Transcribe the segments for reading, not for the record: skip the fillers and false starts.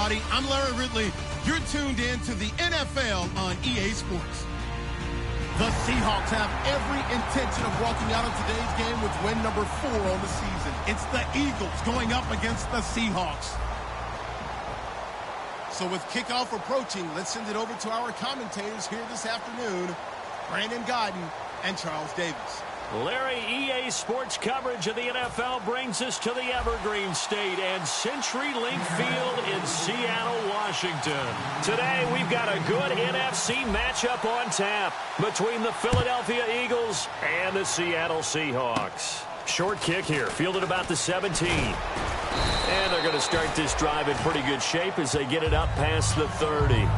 everybody. I'm Larry Ridley. You're tuned in to the NFL on EA Sports. The Seahawks have every intention of walking out of today's game with win number 4 on the season. It's the Eagles going up against the Seahawks. So with kickoff approaching, let's send it over to our commentators here this afternoon, Brandon Godden and Charles Davis. Larry, EA Sports coverage of the NFL brings us to the Evergreen State and CenturyLink Field in Seattle, Washington. Today, we've got a good NFC matchup on tap between the Philadelphia Eagles and the Seattle Seahawks. Short kick here, fielded about the 17. And they're going to start this drive in pretty good shape as they get it up past the 30.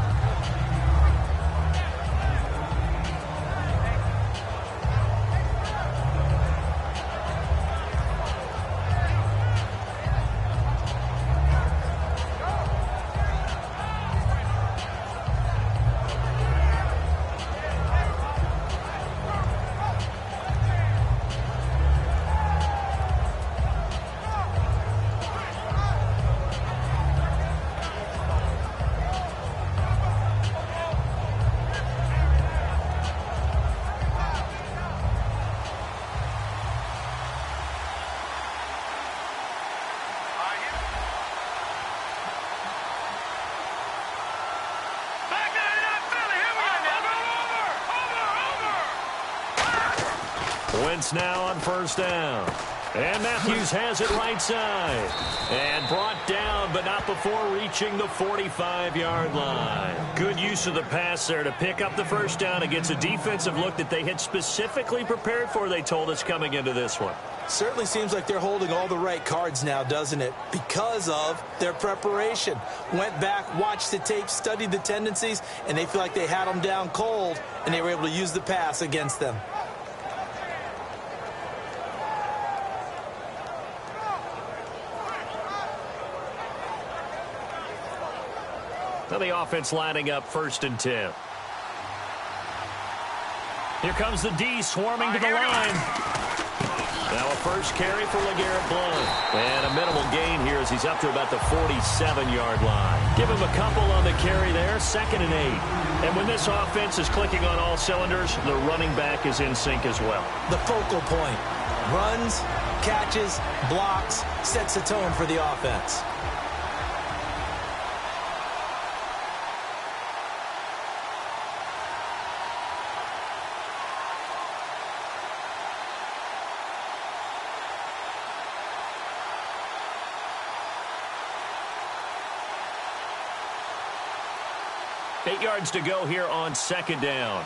Wentz now on first down. And Matthews has it right side. And brought down, but not before reaching the 45-yard line. Good use of the pass there to pick up the first down against a defensive look that they had specifically prepared for, they told us, coming into this one. Certainly seems like they're holding all the right cards now, doesn't it? Because of their preparation. Went back, watched the tape, studied the tendencies, and they feel like they had them down cold, and they were able to use the pass against them. Now the offense lining up 1st and 10. Here comes the D swarming to the line. Now a first carry for LeGarrette Blount. And a minimal gain here as he's up to about the 47-yard line. Give him a couple on the carry there, 2nd and 8. And when this offense is clicking on all cylinders, the running back is in sync as well. The focal point. Runs, catches, blocks, sets the tone for the offense. Eight yards to go here on 2nd down.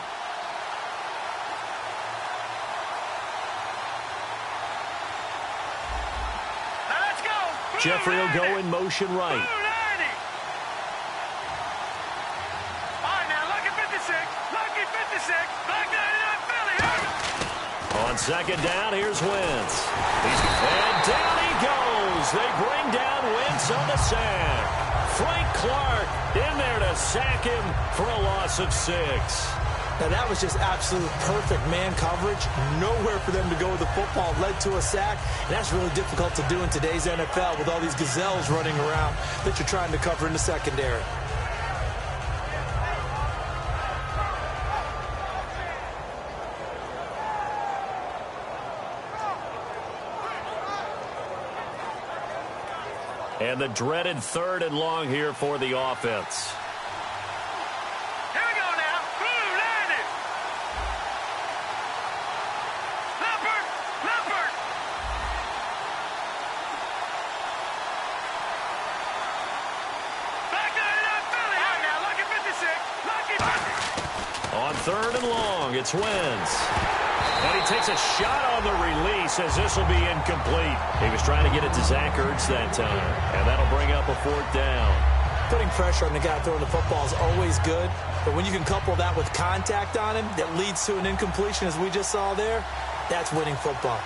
Let's go. Jeffrey will go in motion right. All right, now, lucky 56. Lucky 56. Black 99 Philly. On 2nd down, here's Wentz. And down he goes. They bring down Wentz on the sack. Frank Clark in there to sack him for a loss of 6. Now that was just absolute perfect man coverage. Nowhere for them to go with the football. Led to a sack. And that's really difficult to do in today's NFL with all these gazelles running around that you're trying to cover in the secondary. And the dreaded 3rd and long here for the offense. Here we go now. Landed. Leopard. Black 99 Philly. All right, now, lucky 56. Lucky 50. On 3rd and long, it's Wentz. And he takes a shot on the release as this will be incomplete. He was trying to get it to Zach Ertz that time. And that'll bring up a 4th down. Putting pressure on the guy throwing the football is always good. But when you can couple that with contact on him that leads to an incompletion, as we just saw there, that's winning football.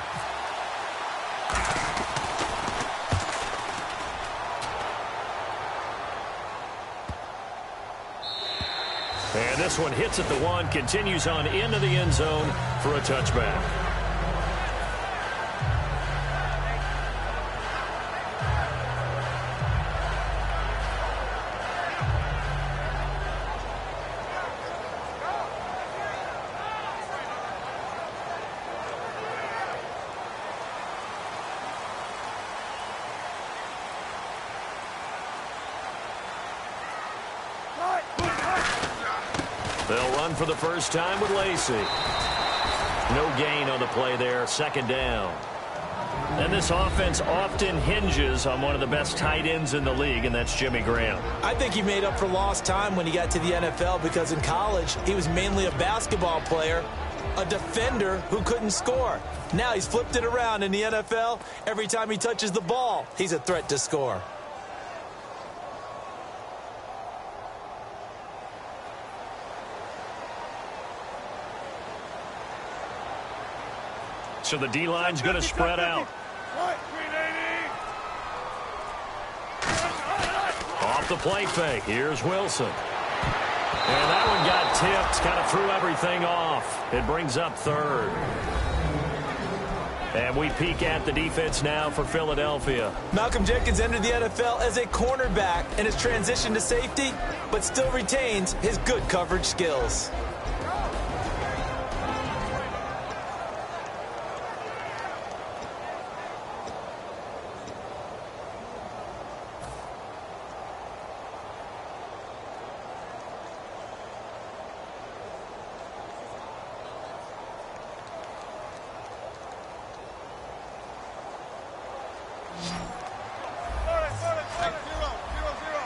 And this one hits at the 1, continues on into the end zone for a touchback. They'll run for the first time with Lacey. No gain on the play there, second down. And this offense often hinges on one of the best tight ends in the league, and that's Jimmy Graham. I think he made up for lost time when he got to the NFL because in college, he was mainly a basketball player, a defender who couldn't score. Now he's flipped it around in the NFL. Every time he touches the ball, he's a threat to score. So the D-line's going to spread out. Off the play fake. Here's Wilson. And that one got tipped. Kind of threw everything off. It brings up third. And we peek at the defense now for Philadelphia. Malcolm Jenkins entered the NFL as a cornerback and has transitioned to safety, but still retains his good coverage skills.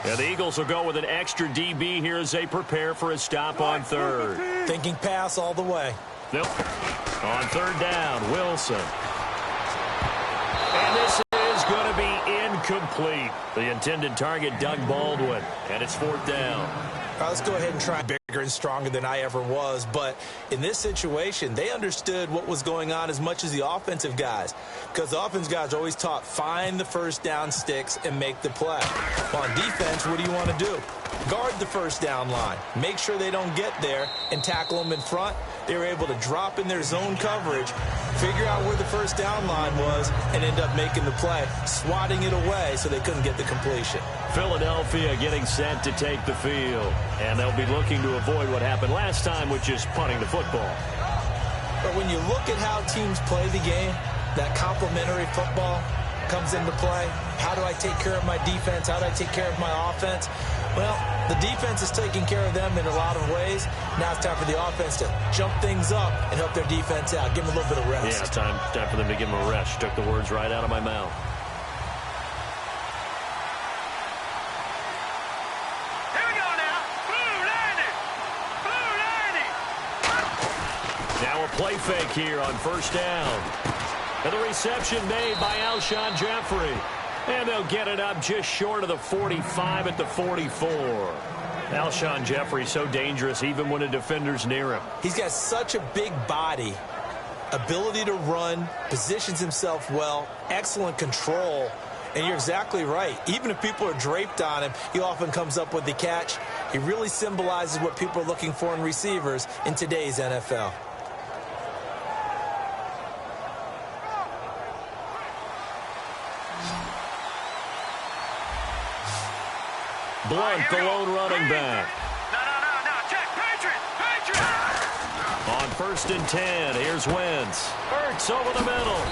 Yeah, the Eagles will go with an extra DB here as they prepare for a stop on third. Thinking pass all the way. Nope. On third down, Wilson. And this is going to be incomplete. The intended target, Doug Baldwin. And it's fourth down. All right, let's go ahead and try bigger and stronger than I ever was. But in this situation, they understood what was going on as much as the offensive guys. Because the offensive guys are always taught, find the first down sticks and make the play. Well, on defense, what do you want to do? Guard the first down line. Make sure they don't get there and tackle them in front. They were able to drop in their zone coverage, figure out where the first down line was, and end up making the play, swatting it away so they couldn't get the completion. Philadelphia getting set to take the field. And they'll be looking to avoid what happened last time, which is punting the football. But when you look at how teams play the game, that complementary football comes into play. How do I take care of my defense? How do I take care of my offense? Well, the defense is taking care of them in a lot of ways. Now it's time for the offense to jump things up and help their defense out. Give them a little bit of rest. Yeah, time for them to give them a rest. Took the words right out of my mouth. Here we go now. Blue landing. Blue landing. Now a play fake here on first down. And the reception made by Alshon Jeffrey. And they'll get it up just short of the 45 at the 44. Alshon Jeffrey so dangerous even when a defender's near him. He's got such a big body, ability to run, positions himself well, excellent control. And you're exactly right. Even if people are draped on him, he often comes up with the catch. He really symbolizes what people are looking for in receivers in today's NFL. Blunt, the lone running back. No. Check. Patriot. On first and 10, here's Wentz. Hurts over the middle.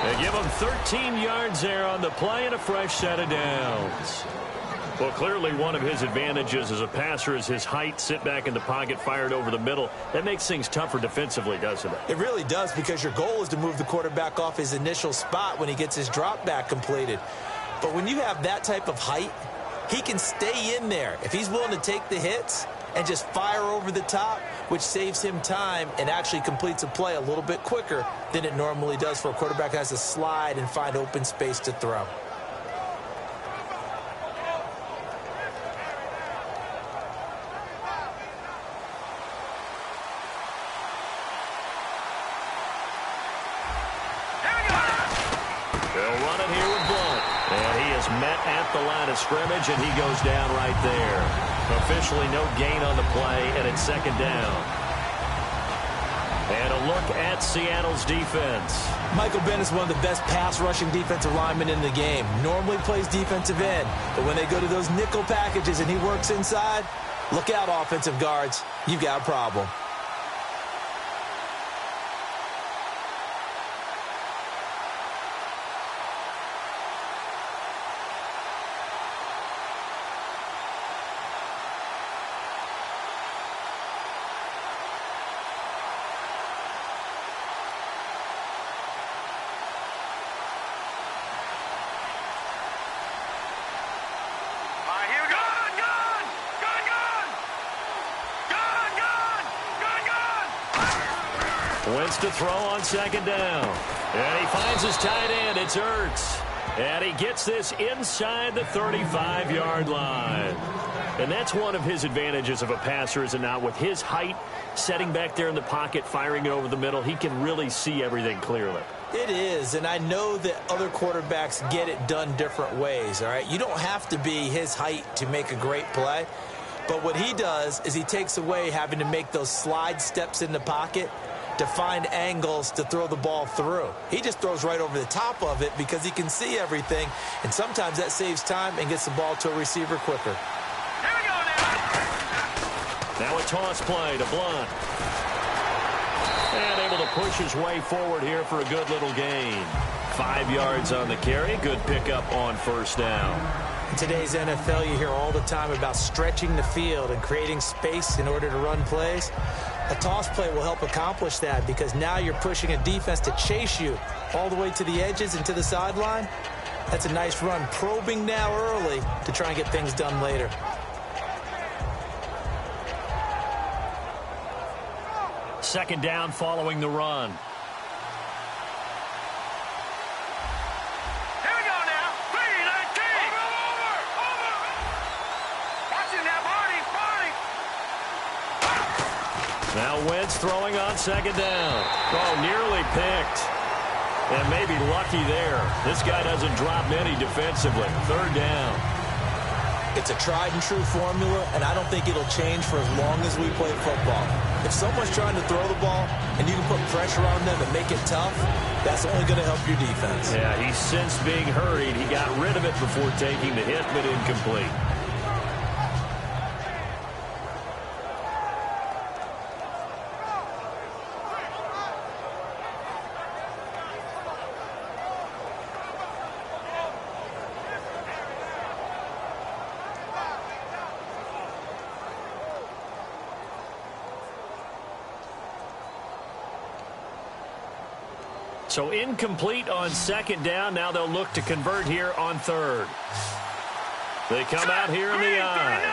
They give him 13 yards there on the play and a fresh set of downs. Well, clearly one of his advantages as a passer is his height. Sit back in the pocket, fired over the middle. That makes things tougher defensively, doesn't it? It really does, because your goal is to move the quarterback off his initial spot when he gets his drop back completed. But when you have that type of height, he can stay in there if he's willing to take the hits and just fire over the top, which saves him time and actually completes a play a little bit quicker than it normally does for a quarterback who has to slide and find open space to throw. They'll run it here with Blunt. And he is met at the line of scrimmage, and he goes down right there. Officially no gain on the play, and it's second down. And a look at Seattle's defense. Michael Bennett is one of the best pass-rushing defensive linemen in the game. Normally plays defensive end, but when they go to those nickel packages and he works inside, look out, offensive guards. You've got a problem. wants to throw on second down. And he finds his tight end. It's Ertz. And he gets this inside the 35-yard line. And that's one of his advantages of a passer, is it not? With his height, setting back there in the pocket, firing it over the middle, he can really see everything clearly. It is, and I know that other quarterbacks get it done different ways, all right? You don't have to be his height to make a great play. But what he does is he takes away having to make those slide steps in the pocket to find angles to throw the ball through. He just throws right over the top of it because he can see everything, and sometimes that saves time and gets the ball to a receiver quicker. Here we go now. Now a toss play to Blunt. And able to push his way forward here for a good little gain. 5 yards on the carry. Good pickup on first down. In today's NFL, you hear all the time about stretching the field and creating space in order to run plays. A toss play will help accomplish that because now you're pushing a defense to chase you all the way to the edges and to the sideline. That's a nice run, probing now early to try and get things done later. Second down following the run. Here we go now. 3-19. Over. Watch it now, Barney. Now Wentz throwing on second down. Oh, nearly picked. And maybe lucky there. This guy doesn't drop many defensively. Third down. It's a tried and true formula, and I don't think it'll change for as long as we play football. If someone's trying to throw the ball and you can put pressure on them and make it tough, that's only going to help your defense. Yeah, he sensed being hurried. He got rid of it before taking the hit, but incomplete. So incomplete on second down. Now they'll look to convert here on third. They come out here in the eye.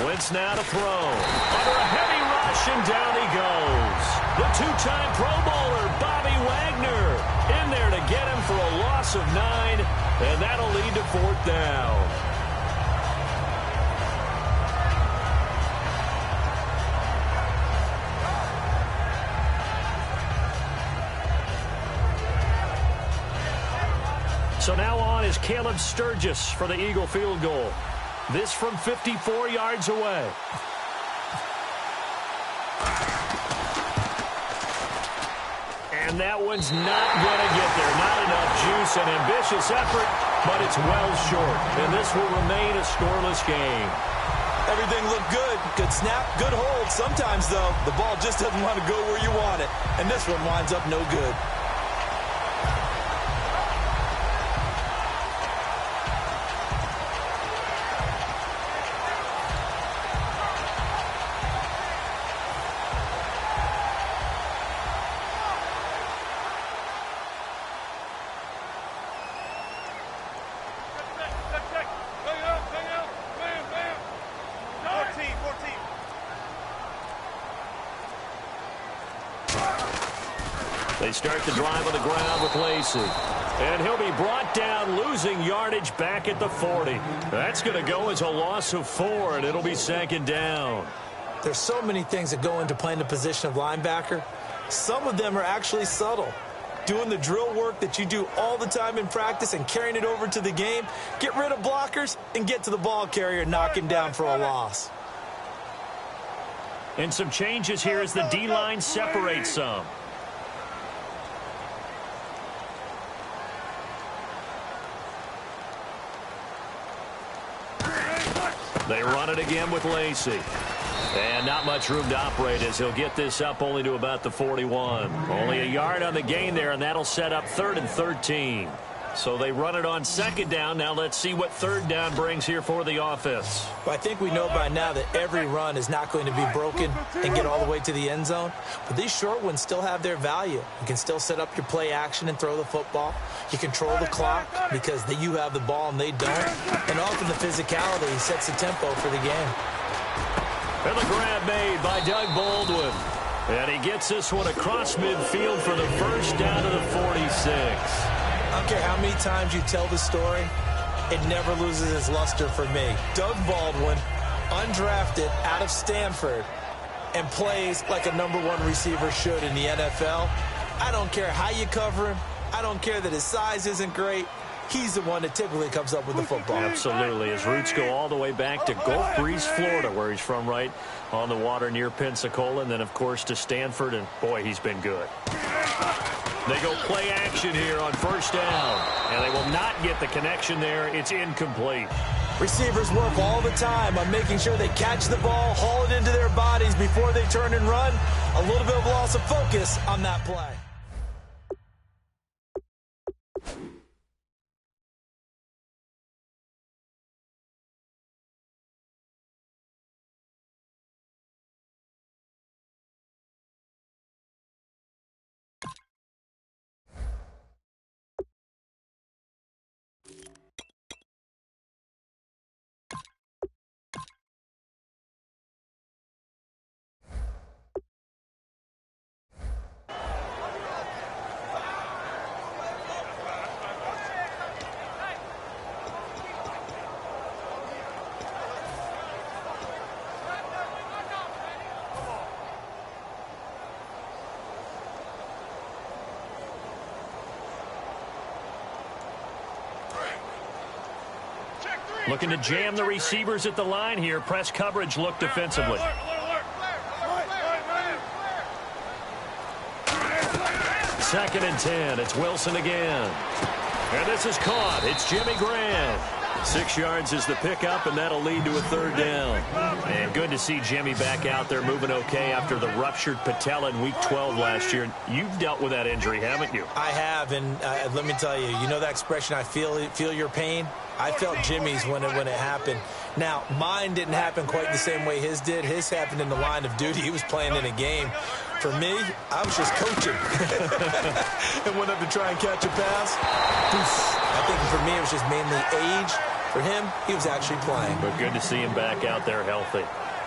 Wentz now to throw. Under a heavy rush, and down he goes. The two-time Pro Bowler, Bobby Wagner, in there to get him for a loss of 9, and that'll lead to fourth down. So now on is Caleb Sturgis for the Eagle field goal. This from 54 yards away. And that one's not going to get there. Not enough juice, an ambitious effort, but it's well short. And this will remain a scoreless game. Everything looked good. Good snap, good hold. Sometimes, though, the ball just doesn't want to go where you want it. And this one winds up no good. They start the drive on the ground with Lacey. And he'll be brought down, losing yardage back at the 40. That's going to go as a loss of 4, and it'll be second down. There's so many things that go into playing the position of linebacker. Some of them are actually subtle. Doing the drill work that you do all the time in practice and carrying it over to the game. Get rid of blockers and get to the ball carrier and knock him down for a loss. And some changes here as the D-line separates some. They run it again with Lacey. And not much room to operate as he'll get this up only to about the 41. Only a yard on the gain there, and that'll set up 3rd and 13. So they run it on second down. Now let's see what third down brings here for the offense. Well, I think we know by now that every run is not going to be broken and get all the way to the end zone. But these short ones still have their value. You can still set up your play action and throw the football. You control the clock because you have the ball and they don't. And often the physicality sets the tempo for the game. And the grab made by Doug Baldwin. And he gets this one across midfield for the first down to the 46. I don't care how many times you tell the story, it never loses its luster for me. Doug Baldwin, undrafted out of Stanford, and plays like a #1 receiver should in the NFL. I don't care how you cover him. I don't care that his size isn't great. He's the one that typically comes up with the football. Absolutely. His roots go all the way back to Gulf Breeze, Florida, where he's from, right on the water near Pensacola, and then, of course, to Stanford, and, boy, he's been good. They go play action here on first down, and they will not get the connection there. It's incomplete. Receivers work all the time on making sure they catch the ball, haul it into their bodies before they turn and run. A little bit of loss of focus on that play. Looking to jam the receivers at the line here. Press coverage look defensively. Second and 10. It's Wilson again. And this is caught. It's Jimmy Graham. 6 yards is the pickup, and that'll lead to a third down. And good to see Jimmy back out there moving okay after the ruptured patella in Week 12 last year. You've dealt with that injury, haven't you? I have, and let me tell you, you know that expression, I feel your pain? I felt Jimmy's when it happened. Now, mine didn't happen quite the same way his did. His happened in the line of duty. He was playing in a game. For me, I was just coaching. And went up to try and catch a pass. I think for me, it was just mainly age. For him, he was actually playing. But good to see him back out there healthy.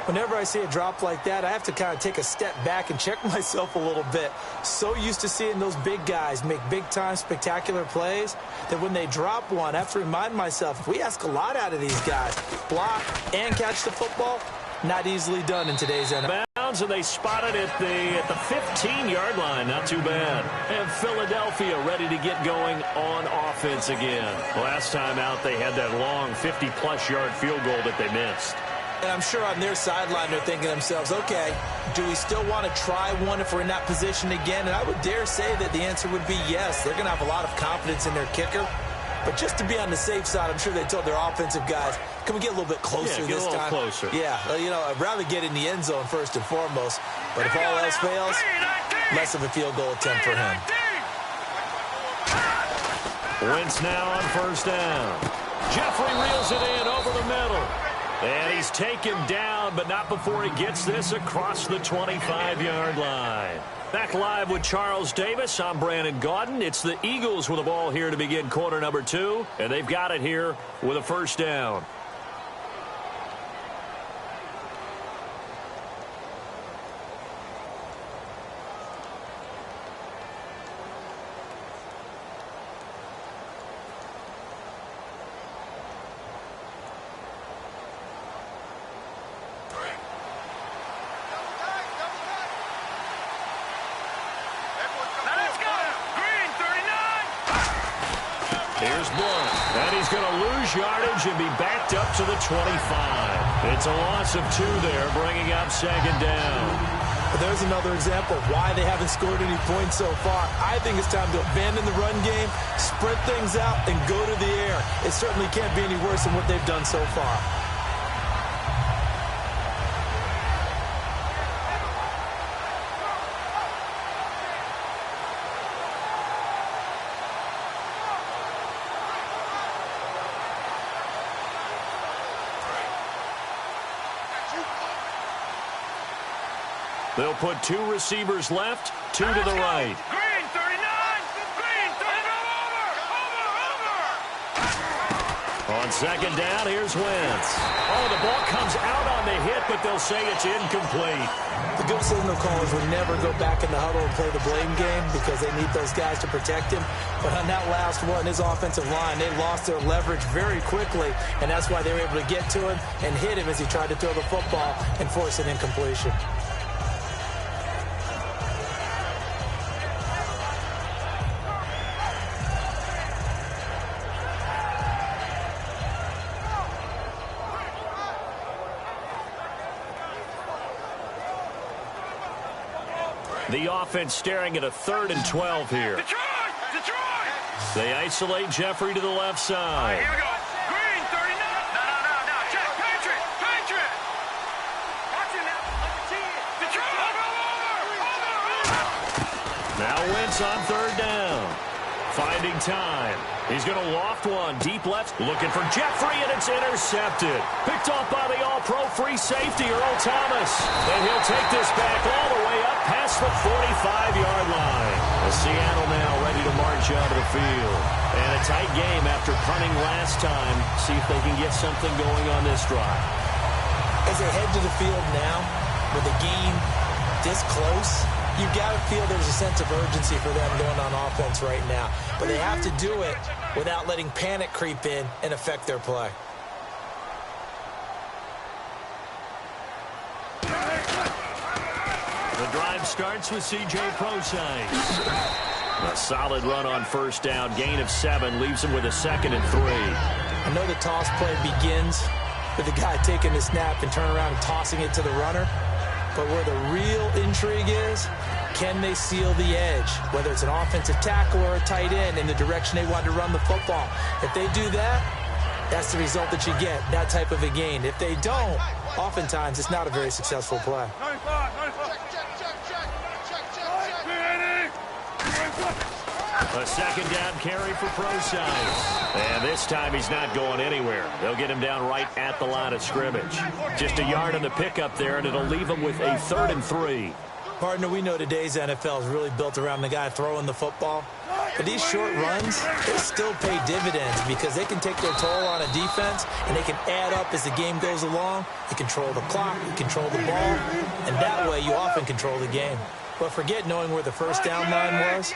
Whenever I see a drop like that, I have to kind of take a step back and check myself a little bit. So used to seeing those big guys make big-time spectacular plays that when they drop one, I have to remind myself, we ask a lot out of these guys. Block and catch the football, not easily done in today's NFL. Bounds, and they spot it at the 15-yard line. Not too bad. And Philadelphia ready to get going on offense again. Last time out, they had that long 50-plus yard field goal that they missed. And I'm sure on their sideline they're thinking to themselves, okay, do we still want to try one if we're in that position again? And I would dare say that the answer would be yes. They're going to have a lot of confidence in their kicker. But just to be on the safe side, I'm sure they told their offensive guys, can we get a little bit closer this time? Yeah, get a little closer. Yeah, you know, I'd rather get in the end zone first and foremost. But if all else fails, less of a field goal attempt for him. Wentz now on first down. Jeffrey reels it in over the middle. And he's taken down, but not before he gets this across the 25-yard line. Back live with Charles Davis. I'm Brandon Gaudin. It's the Eagles with the ball here to begin quarter number 2. And they've got it here with a first down. Yardage and be backed up to the 25. It's a loss of 2 there, bringing up second down. But there's another example of why they haven't scored any points so far. I think it's time to abandon the run game, spread things out, and go to the air. It certainly can't be any worse than what they've done so far. They'll put 2 receivers left, 2 to the right. Green, 39! Green, 39! Over! On second down, here's Wentz. Oh, the ball comes out on the hit, but they'll say it's incomplete. The good signal callers would never go back in the huddle and play the blame game because they need those guys to protect him. But on that last one, his offensive line, they lost their leverage very quickly, and that's why they were able to get to him and hit him as he tried to throw the football and force an incompletion. The offense staring at a 3rd and 12 here. Detroit! They isolate Jeffrey to the left All right, side. here we go. Green, 39. No. Check. Patriot. Watch it now. Detroit. Over. Now Wentz on 3rd down. Finding time. He's going to loft one. Deep left. Looking for Jeffrey, and it's intercepted. Picked off by the all-pro free safety, Earl Thomas. And he'll take this back all the way up past the 45-yard line. Seattle now ready to march out of the field. And a tight game after punting last time. See if they can get something going on this drive. As they head to the field now, with the game this close, you've got to feel there's a sense of urgency for them going on offense right now. But they have to do it without letting panic creep in and affect their play. The drive starts with C.J. Prosise. A solid run on 1st down. Gain of 7 leaves him with a 2nd and 3. I know the toss play begins with the guy taking the snap and turning around and tossing it to the runner. But where the real intrigue is, can they seal the edge? Whether it's an offensive tackle or a tight end in the direction they want to run the football. If they do that, that's the result that you get, that type of a gain. If they don't, oftentimes it's not a very successful play. 95. A 2nd down carry for Prosise. And this time he's not going anywhere. They'll get him down right at the line of scrimmage. Just a yard on the pickup there, and it'll leave him with a 3rd and 3. Partner, we know today's NFL is really built around the guy throwing the football. But these short runs, they still pay dividends because they can take their toll on a defense, and they can add up as the game goes along. You control the clock, you control the ball, and that way you often control the game. But forget knowing where the 1st down line was.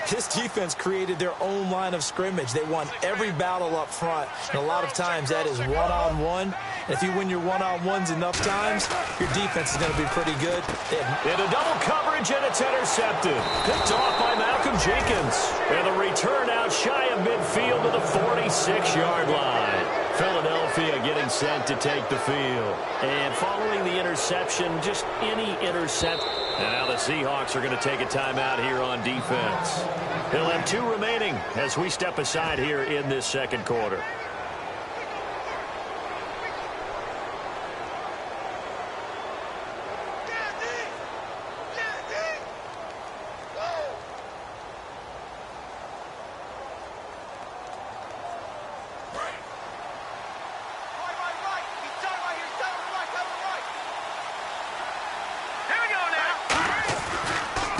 This defense created their own line of scrimmage. They won every battle up front, and a lot of times that is one-on-one. And if you win your one-on-ones enough times, your defense is going to be pretty good. Into double coverage, and it's intercepted. Picked off by Malcolm Jenkins. And the return out shy of midfield to the 46-yard line. Philadelphia getting set to take the field. And following the interception, just any intercept. And now the Seahawks are going to take a timeout here on defense. They'll have 2 remaining as we step aside here in this 2nd quarter.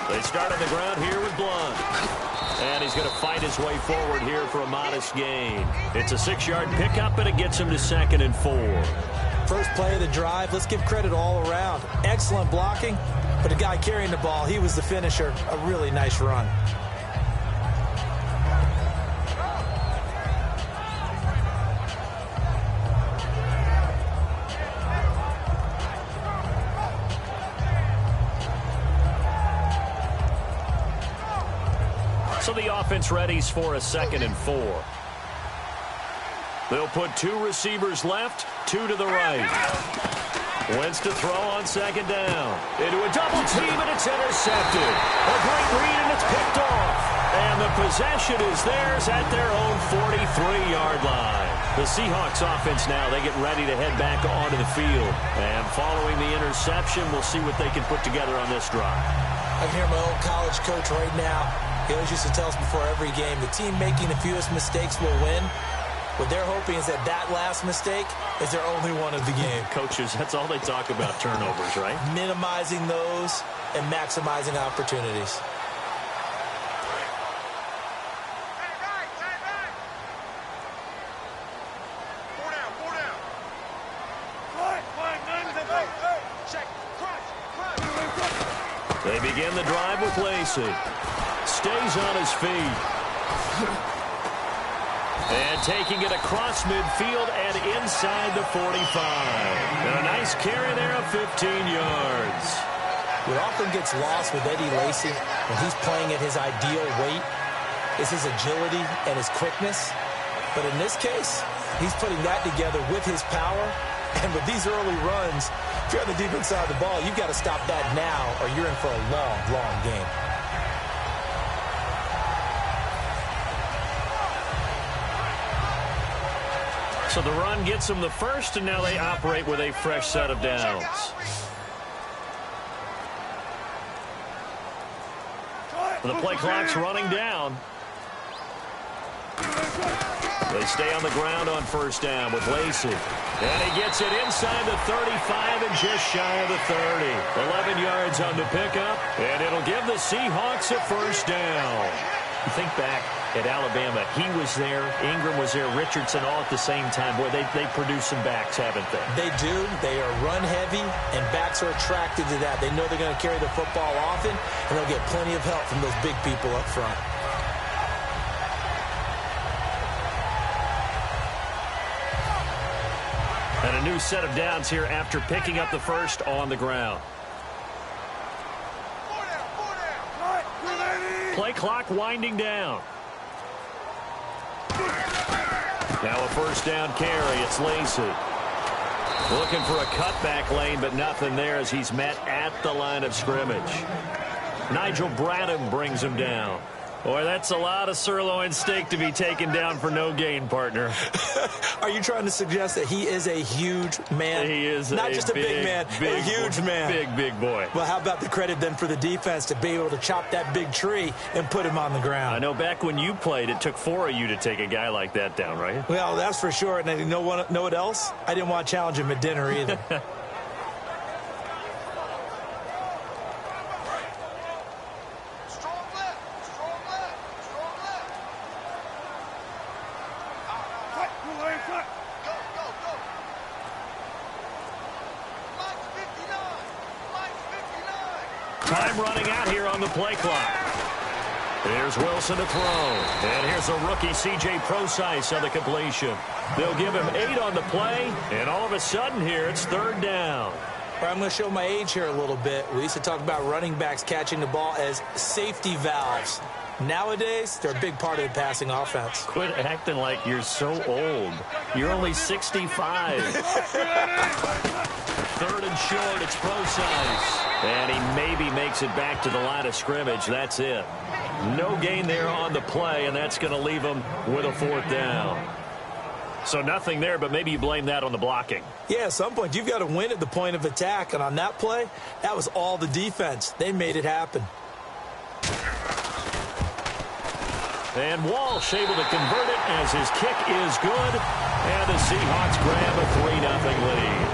They start on the ground here with Blunt. And he's going to fight his way forward here for a modest gain. It's a 6-yard pickup, and it gets him to 2nd and 4. First play of the drive, let's give credit all around. Excellent blocking, but the guy carrying the ball, he was the finisher. A really nice run. So the offense readies for a 2nd and 4. They'll put 2 receivers left, 2 to the right. Wentz to throw on 2nd down. Into a double team, and it's intercepted. A great read, and it's picked off. And the possession is theirs at their own 43-yard line. The Seahawks offense now, they get ready to head back onto the field. And following the interception, we'll see what they can put together on this drive. I can hear my old college coach right now. He always used to tell us before every game, the team making the fewest mistakes will win. What they're hoping is that last mistake is their only one of the game. Coaches, that's all they talk about, turnovers, right? Minimizing those and maximizing opportunities. They begin the drive with Lacey. Stays on his feet. And taking it across midfield and inside the 45. And a nice carry there of 15 yards. What often gets lost with Eddie Lacy when he's playing at his ideal weight is his agility and his quickness. But in this case, he's putting that together with his power. And with these early runs, if you're on the defense side of the ball, you've got to stop that now or you're in for a long, long game. So the run gets them the first, and now they operate with a fresh set of downs. The play clock's running down. They stay on the ground on first down with Lacey. And he gets it inside the 35 and just shy of the 30. 11 yards on the pickup, and it'll give the Seahawks a first down. You think back at Alabama, he was there, Ingram was there, Richardson all at the same time. Boy, they produce some backs, haven't they? They do. They are run heavy, and backs are attracted to that. They know they're going to carry the football often, and they'll get plenty of help from those big people up front. And a new set of downs here after picking up the first on the ground. Play clock winding down. Now a first down carry. It's Lacey. Looking for a cutback lane, but nothing there as he's met at the line of scrimmage. Nigel Bradham brings him down. Boy, that's a lot of sirloin steak to be taken down for no gain, partner. Are you trying to suggest that he is a huge man? He is not just a big man, a huge man. Big boy. Well, how about the credit then for the defense to be able to chop that big tree and put him on the ground? I know back when you played, it took 4 of you to take a guy like that down, right? Well, that's for sure. And you know what else? I didn't want to challenge him at dinner either. Time running out here on the play clock. Here's Wilson to throw. And here's a rookie, C.J. Procise, on the completion. They'll give him 8 on the play, and all of a sudden here, it's third down. I'm going to show my age here a little bit. We used to talk about running backs catching the ball as safety valves. Nowadays, they're a big part of the passing offense. Quit acting like you're so old. You're only 65. Third and short, it's Procise. And he maybe makes it back to the line of scrimmage. That's it. No gain there on the play, and that's going to leave him with a fourth down. So nothing there, but maybe you blame that on the blocking. Yeah, at some point, you've got to win at the point of attack. And on that play, that was all the defense. They made it happen. And Walsh able to convert it as his kick is good. And the Seahawks grab a 3-0 lead.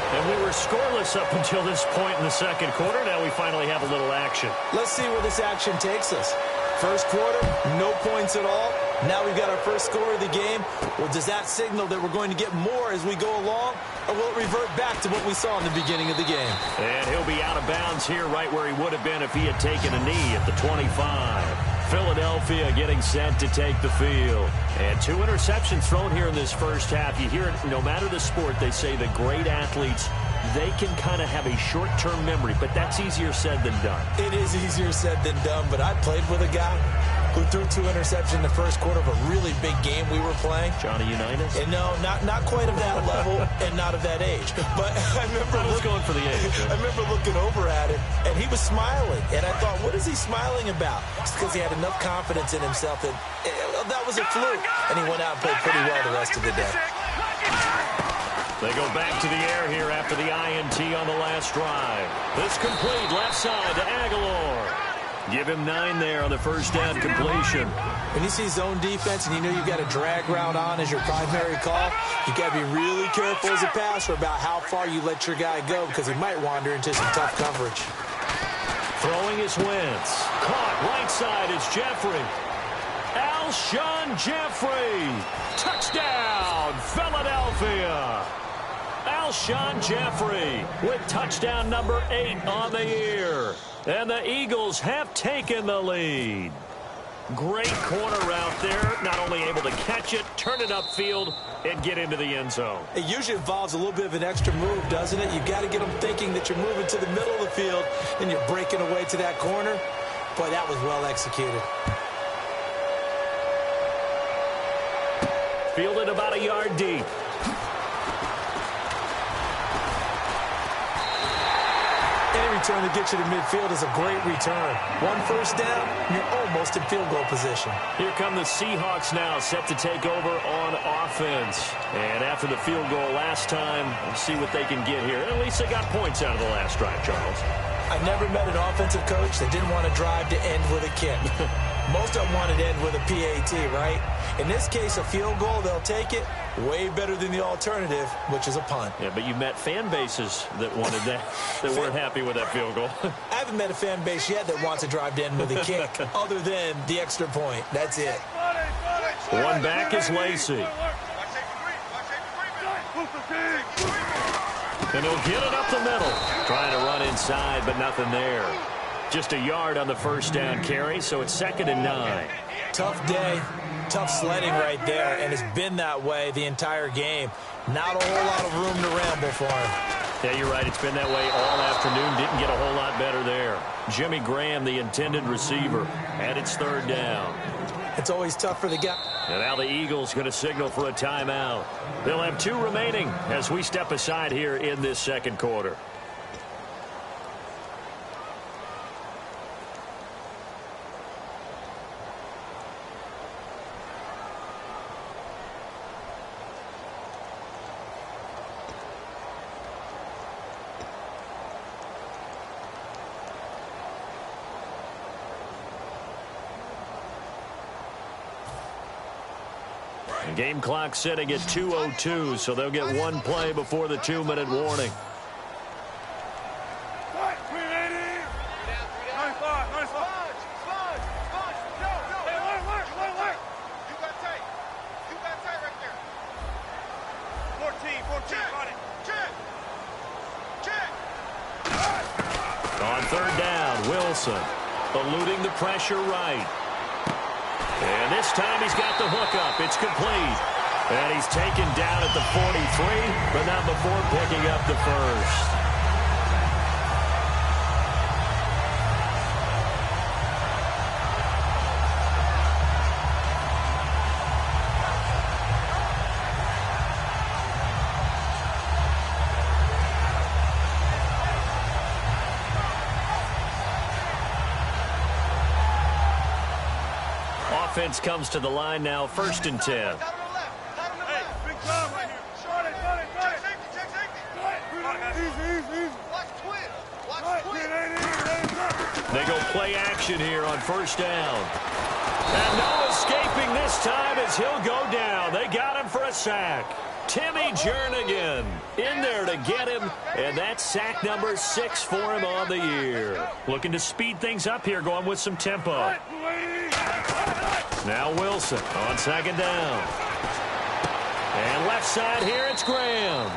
And we were scoreless up until this point in the second quarter. Now we finally have a little action. Let's see where this action takes us. First quarter, no points at all. Now we've got our first score of the game. Well, does that signal that we're going to get more as we go along? Or will it revert back to what we saw in the beginning of the game? And he'll be out of bounds here right where he would have been if he had taken a knee at the 25. Philadelphia getting set to take the field. And 2 interceptions thrown here in this first half. You hear it, no matter the sport, they say the great athletes, they can kind of have a short-term memory, but that's easier said than done. It is easier said than done, but I played with a guy who threw 2 interceptions in the first quarter of a really big game we were playing. Johnny Unitas? And no, not quite of that level and not of that age. But I remember going for the age. I remember looking over at him, and he was smiling. And I thought, what is he smiling about? It's because he had enough confidence in himself that that was a fluke. And he went out and played pretty well the rest of the day. They go back to the air here after the INT on the last drive. This complete left side to Aguilar. Give him 9 there on the first down completion. When you see zone defense and you know you've got a drag route on as your primary call, you got to be really careful as a passer about how far you let your guy go because he might wander into some tough coverage. Throwing is Wentz. Caught right side is Jeffrey. Alshon Jeffrey. Touchdown, Philadelphia. Alshon Jeffrey with touchdown number 8 on the year. And the Eagles have taken the lead. Great corner route there. Not only able to catch it, turn it upfield, and get into the end zone. It usually involves a little bit of an extra move, doesn't it? You've got to get them thinking that you're moving to the middle of the field and you're breaking away to that corner. Boy, that was well executed. Fielded about a yard deep. Any return that gets you to midfield is a great return. One first down, you're almost in field goal position. Here come the Seahawks now, set to take over on offense. And after the field goal last time, we'll see what they can get here. At least they got points out of the last drive, Charles. I never met an offensive coach that didn't want to drive to end with a kick. Most of them wanted to end with a PAT, right? In this case, a field goal, they'll take it. Way better than the alternative, which is a punt. Yeah, but you met fan bases that wanted that, that weren't happy with that field goal. I haven't met a fan base yet that wants to drive to end with a kick, other than the extra point. That's it. One back is Lacey. And he'll get it up the middle. Trying to run inside, but nothing there. Just a yard on the first down carry, so it's 2nd and 9. Tough day, tough sledding right there, and it's been that way the entire game. Not a whole lot of room to ramble for him. Yeah, you're right. It's been that way all afternoon. Didn't get a whole lot better there. Jimmy Graham, the intended receiver, and it's 3rd down. It's always tough for the guy. And now the Eagles going to signal for a timeout. They'll have 2 remaining as we step aside here in this second quarter. Game clock sitting at 2:02, so they'll get 1 play before the 2-minute warning. On 3rd down, Wilson eluding the pressure right. And this time he's got the hookup. It's complete. And he's taken down at the 43, but not before picking up the first. Offense comes to the line now, 1st and 10. They go play action here on 1st down. And no escaping this time as he'll go down. They got him for a sack. Timmy Jernigan in there to get him, and that's sack number 6 for him on the year. Looking to speed things up here, going with some tempo. Now Wilson on 2nd down. And left side here, it's Graham.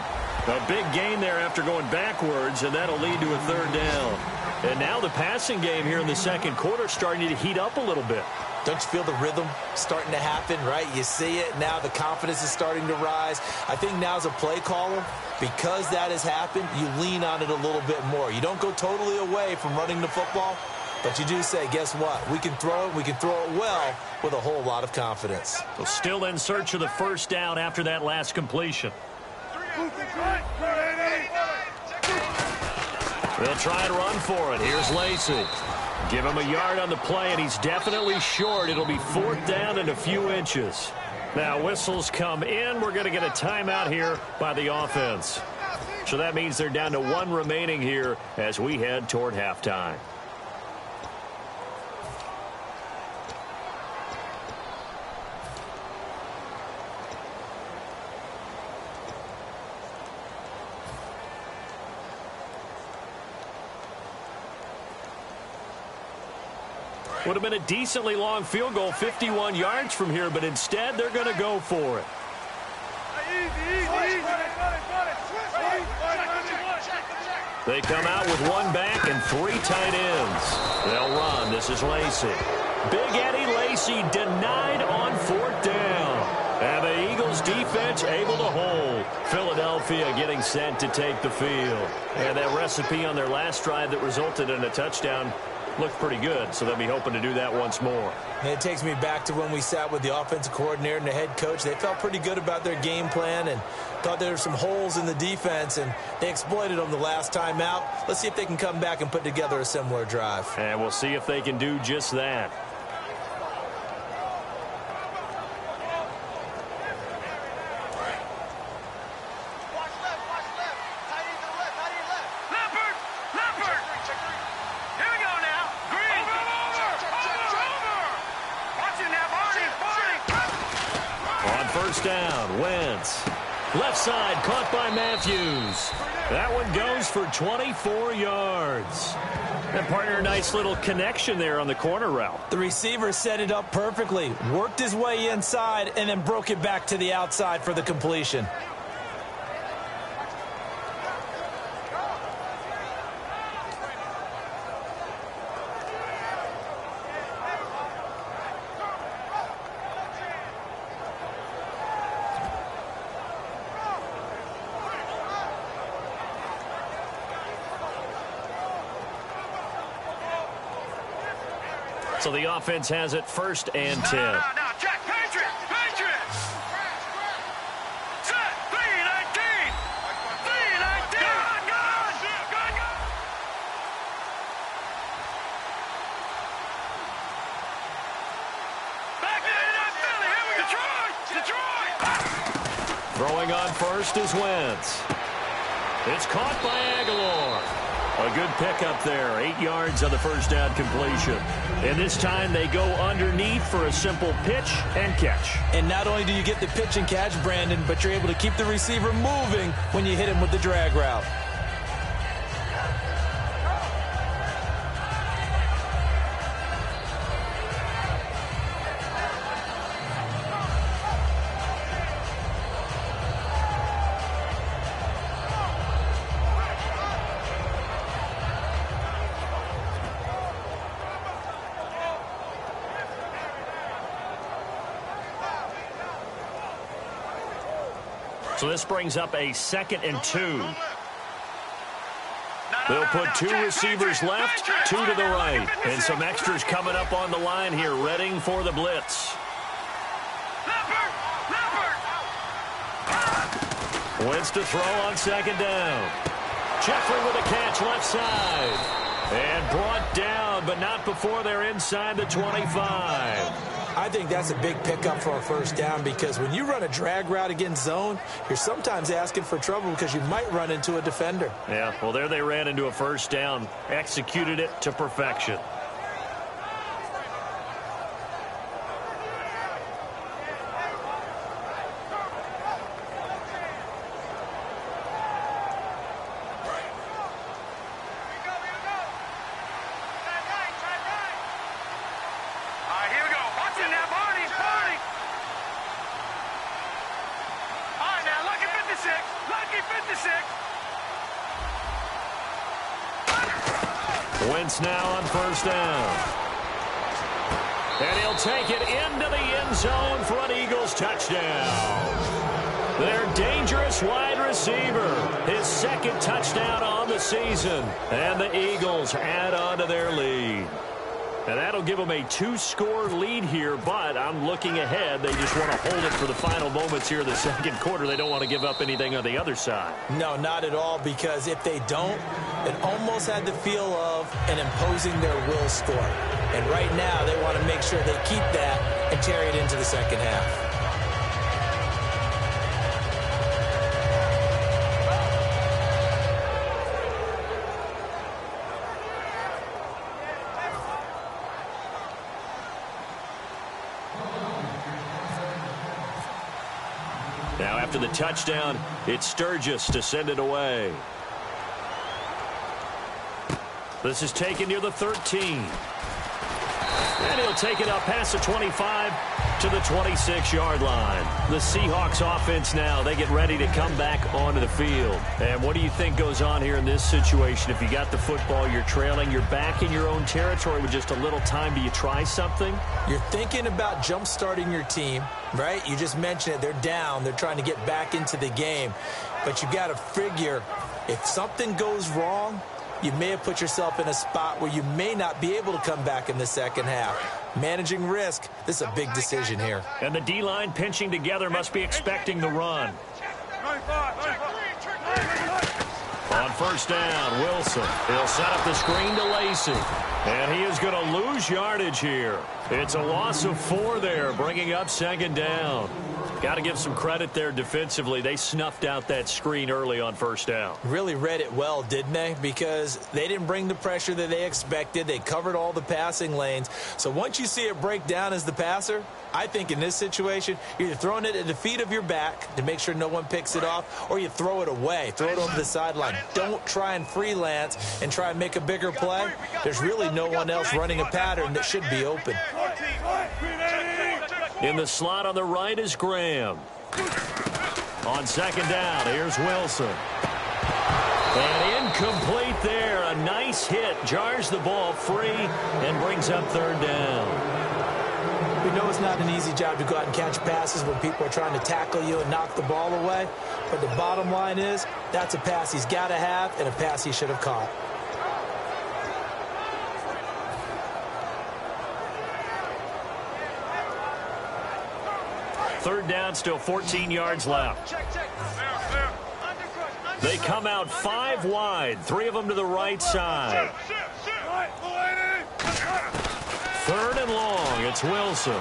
A big gain there after going backwards, and that'll lead to a 3rd down. And now the passing game here in the second quarter starting to heat up a little bit. Don't you feel the rhythm starting to happen, right? You see it. Now the confidence is starting to rise. I think now as a play caller, because that has happened, you lean on it a little bit more. You don't go totally away from running the football, but you do say, guess what? We can throw it. We can throw it well with a whole lot of confidence. So still in search of the 1st down after that last completion. They'll try and run for it. Here's Lacey. Give him a yard on the play, and he's definitely short. It'll be 4th down and a few inches. Now whistles come in. We're going to get a timeout here by the offense. So that means they're down to 1 remaining here as we head toward halftime. Would have been a decently long field goal, 51 yards from here, but instead they're going to go for it. They come out with one back and three tight ends. They'll run. This is Lacy. Big Eddie Lacy denied on fourth down. And the Eagles defense able to hold. Philadelphia getting set to take the field. And that recipe on their last drive that resulted in a touchdown looked pretty good, so they'll be hoping to do that once more. And it takes me back to when we sat with the offensive coordinator and the head coach. They felt pretty good about their game plan and thought there were some holes in the defense, and they exploited them the last time out. Let's see if they can come back and put together a similar drive. And we'll see if they can do just that. Down, Wentz. Left side, caught by Matthews. That one goes for 24 yards. And partner, a nice little connection there on the corner route. The receiver set it up perfectly, worked his way inside, and then broke it back to the outside for the completion. So the offense has it 1st and 10. No, check. Patriots. Set. 3-19. 3-19. Gone. Back in Philly. Here we go. Detroit. Throwing on first is Wentz. It's caught by Aguilar. A good pickup there. 8 yards on the first down completion. And this time they go underneath for a simple pitch and catch. And not only do you get the pitch and catch, Brandon, but you're able to keep the receiver moving when you hit him with the drag route. So this brings up a 2nd and 2. They'll put 2 receivers left, 2 to the right. And some extras coming up on the line here, readying for the blitz. Wentz to throw on 2nd down. Jeffrey with a catch left side. And brought down, but not before they're inside the 25. I think that's a big pickup for a 1st down, because when you run a drag route against zone, you're sometimes asking for trouble because you might run into a defender. Yeah, well, there they ran into a 1st down, executed it to perfection. Wentz now on 1st down. And he'll take it into the end zone for an Eagles touchdown. Their dangerous wide receiver, his 2nd touchdown on the season. And the Eagles add on to their lead. And that'll give them a 2-score lead here, but I'm looking ahead. They just want to hold it for the final moments here of the 2nd quarter. They don't want to give up anything on the other side. No, not at all, because if they don't, it almost had the feel of an imposing their will score. And right now, they want to make sure they keep that and carry it into the 2nd half. Now after the touchdown, it's Sturgis to send it away. This is taken near the 13. And he'll take it up past the 25 to the 26-yard line. The Seahawks offense now, they get ready to come back onto the field. And what do you think goes on here in this situation? If you got the football, you're trailing, you're back in your own territory with just a little time. Do you try something? You're thinking about jump-starting your team, right? You just mentioned it. They're down. They're trying to get back into the game. But you got to figure if something goes wrong, you may have put yourself in a spot where you may not be able to come back in the second half. Managing risk, this is a big decision here. And the D-line pinching together must be expecting the run. On first down, Wilson. He'll set up the screen to Lacey. And he is going to lose yardage here. It's a loss of 4 there, bringing up second down. Got to give some credit there defensively. They snuffed out that screen early on first down. Really read it well, didn't they? Because they didn't bring the pressure that they expected. They covered all the passing lanes. So once you see it break down as the passer, I think in this situation, you're either throwing it at the feet of your back to make sure no one picks it off, or you throw it away. Throw it over the sideline. Don't try and freelance and try and make a bigger play. There's really no one else running a pattern that should be open. In the slot on the right is Graham. On second down, here's Wilson. And incomplete there. A nice hit. Jars the ball free and brings up third down. We know it's not an easy job to go out and catch passes when people are trying to tackle you and knock the ball away. But the bottom line is that's a pass he's got to have and a pass he should have caught. Third down, still 14 yards left. They come out 5 wide, 3 of them to the right side. Third and long, it's Wilson.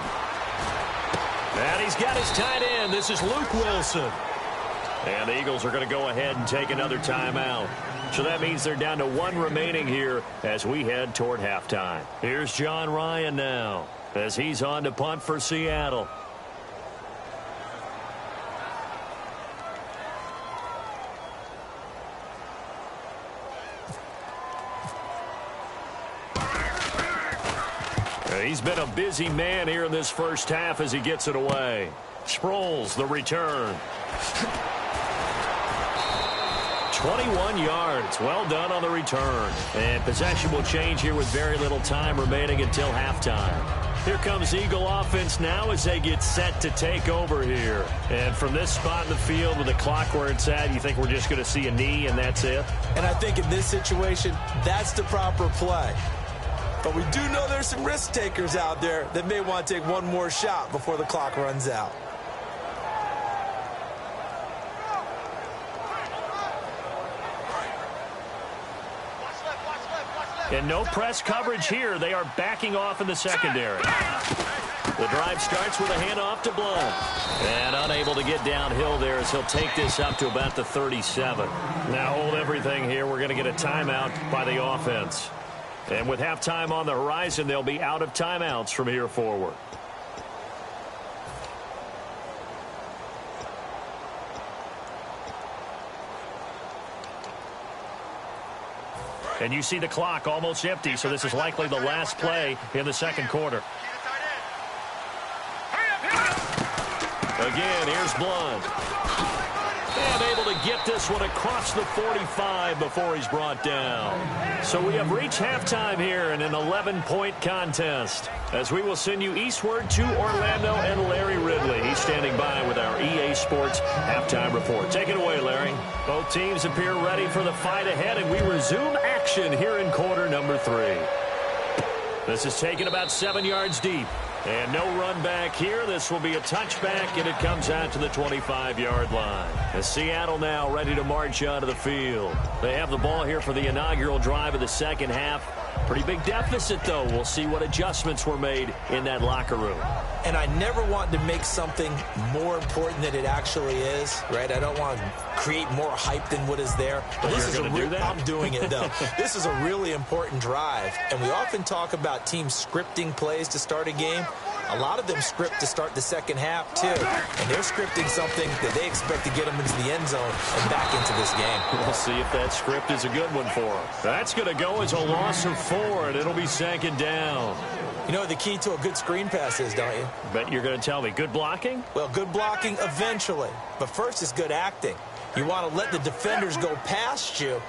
And he's got his tight end. This is Luke Wilson. And the Eagles are going to go ahead and take another timeout. So that means they're down to 1 remaining here as we head toward halftime. Here's John Ryan now as he's on to punt for Seattle. He's been a busy man here in this first half as he gets it away. Sproles, the return. 21 yards. Well done on the return. And possession will change here with very little time remaining until halftime. Here comes Eagle offense now as they get set to take over here. And from this spot in the field with the clock where it's at, you think we're just going to see a knee and that's it? And I think in this situation, that's the proper play. But we do know there's some risk takers out there that may want to take one more shot before the clock runs out. And no press coverage here. They are backing off in the secondary. The drive starts with a handoff to Blount. And unable to get downhill there as he'll take this up to about the 37. Now hold everything here. We're going to get a timeout by the offense. And with halftime on the horizon, they'll be out of timeouts from here forward. And you see the clock almost empty, so this is likely the last play in the second quarter. Again, here's Blount. And able to get this one across the 45 before he's brought down. So we have reached halftime here in an 11-point contest. As we will send you eastward to Orlando and Larry Ridley. He's standing by with our EA Sports halftime report. Take it away, Larry. Both teams appear ready for the fight ahead, and we resume action here in quarter number 3. This is taken about 7 yards deep. And no run back here. This will be a touchback, and it comes out to the 25-yard line. As Seattle now ready to march onto the field. They have the ball here for the inaugural drive of the second half. Pretty big deficit, though. We'll see what adjustments were made in that locker room. And I never want to make something more important than it actually is, right? I don't want to create more hype than what is there. But this is I'm doing it, though. This is a really important drive. And we often talk about teams scripting plays to start a game. A lot of them script to start the second half, too. And they're scripting something that they expect to get them into the end zone and back into this game. We'll see if that script is a good one for them. That's going to go as a loss of 4, and it'll be second down. You know what the key to a good screen pass is, don't you? Bet you're going to tell me. Good blocking? Well, good blocking eventually. But first is good acting. You want to let the defenders go past you,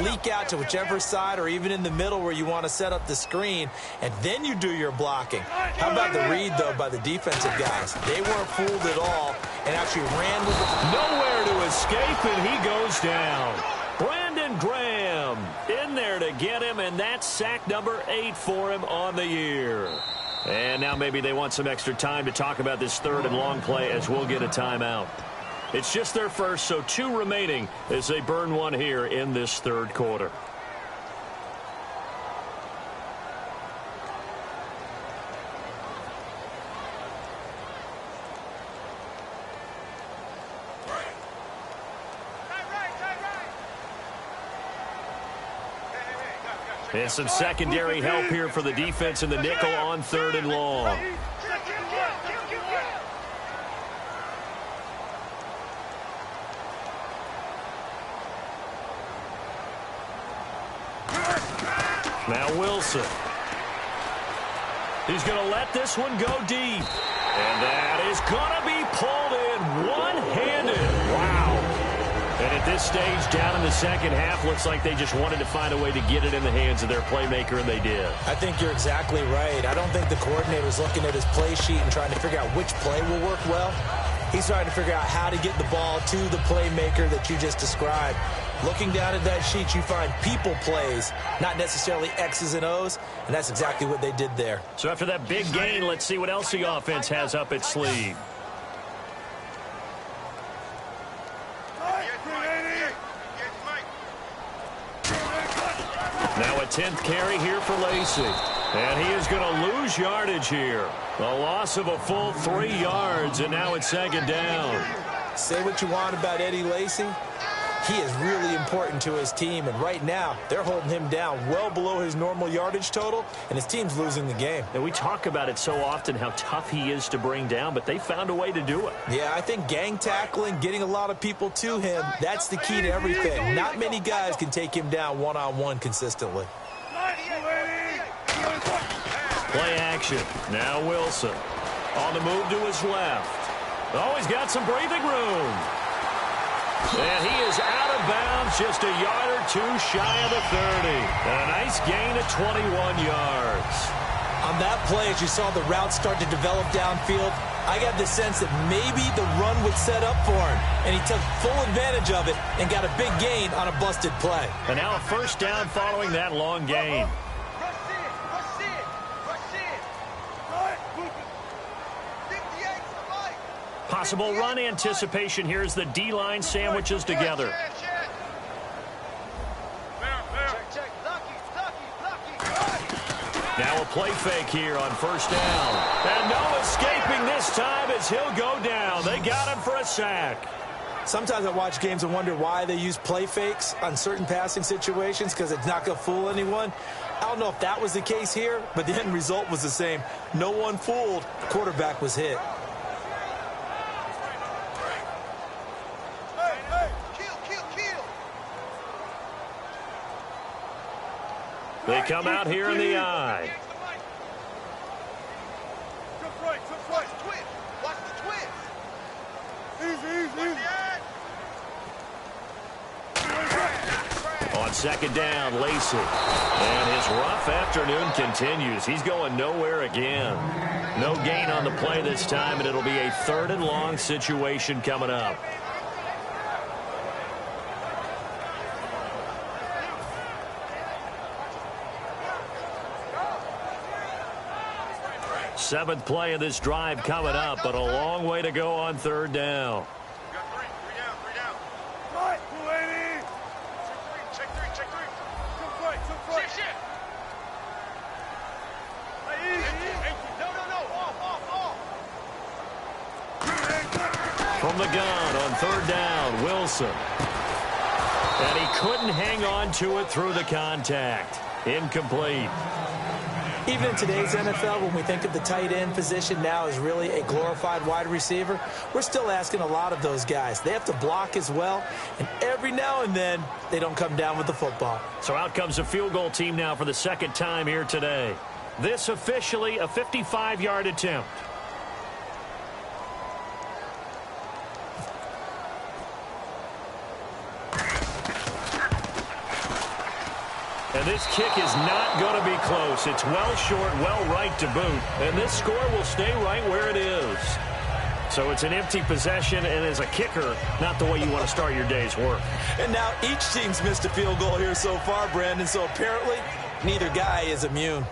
leak out to whichever side or even in the middle where you want to set up the screen, and then you do your blocking. How about the read, though, by the defensive guys? They weren't fooled at all and actually ran with it. Nowhere to escape, and he goes down. Brandon Graham in there to get him, and that's sack number 8 for him on the year. And now maybe they want some extra time to talk about this third and long play as we'll get a timeout. It's just their first, so 2 remaining as they burn one here in this third quarter. And some secondary help here for the defense in the nickel on third and long. Now Wilson. He's going to let this one go deep. And that is going to be pulled in one-handed. Wow. And at this stage, down in the second half, looks like they just wanted to find a way to get it in the hands of their playmaker, and they did. I think you're exactly right. I don't think the coordinator's looking at his play sheet and trying to figure out which play will work well. He's trying to figure out how to get the ball to the playmaker that you just described. Looking down at that sheet, you find people plays, not necessarily X's and O's, and that's exactly what they did there. So after that big gain, let's see what else the offense has up its sleeve. Now a 10th carry here for Lacy. And he is going to lose yardage here. A loss of a full 3 yards, and now it's second down. Say what you want about Eddie Lacy. He is really important to his team, and right now they're holding him down well below his normal yardage total, and his team's losing the game. And we talk about it so often, how tough he is to bring down, but they found a way to do it. Yeah, I think gang tackling, getting a lot of people to him, that's the key to everything. Not many guys can take him down one-on-one consistently. Play action. Now Wilson. On the move to his left. Oh, he's got some breathing room. And he is out of bounds, just a yard or 2 shy of the 30. And a nice gain of 21 yards. On that play, as you saw the route start to develop downfield, I got the sense that maybe the run would set up for him. And he took full advantage of it and got a big gain on a busted play. And now a first down following that long gain. Possible run anticipation here as the D-line sandwiches together. Now a play fake here on first down. And no escaping this time as he'll go down. They got him for a sack. Sometimes I watch games and wonder why they use play fakes on certain passing situations, because it's not going to fool anyone. I don't know if that was the case here, but the end result was the same. No one fooled. The quarterback was hit. They come out here in the eye. On second down, Lacy. And his rough afternoon continues. He's going nowhere again. No gain on the play this time, and it'll be a third and long situation coming up. Seventh play of this drive coming up, but a long way to go on third down. From the gun on third down, Wilson. And he couldn't hang on to it through the contact. Incomplete. Even in today's NFL, when we think of the tight end position now as really a glorified wide receiver, we're still asking a lot of those guys. They have to block as well, and every now and then, they don't come down with the football. So out comes a field goal team now for the second time here today. This officially a 55-yard attempt. And this kick is not going to be close. It's well short, well right to boot. And this score will stay right where it is. So it's an empty possession, and as a kicker, not the way you want to start your day's work. And now each team's missed a field goal here so far, Brandon, so apparently neither guy is immune.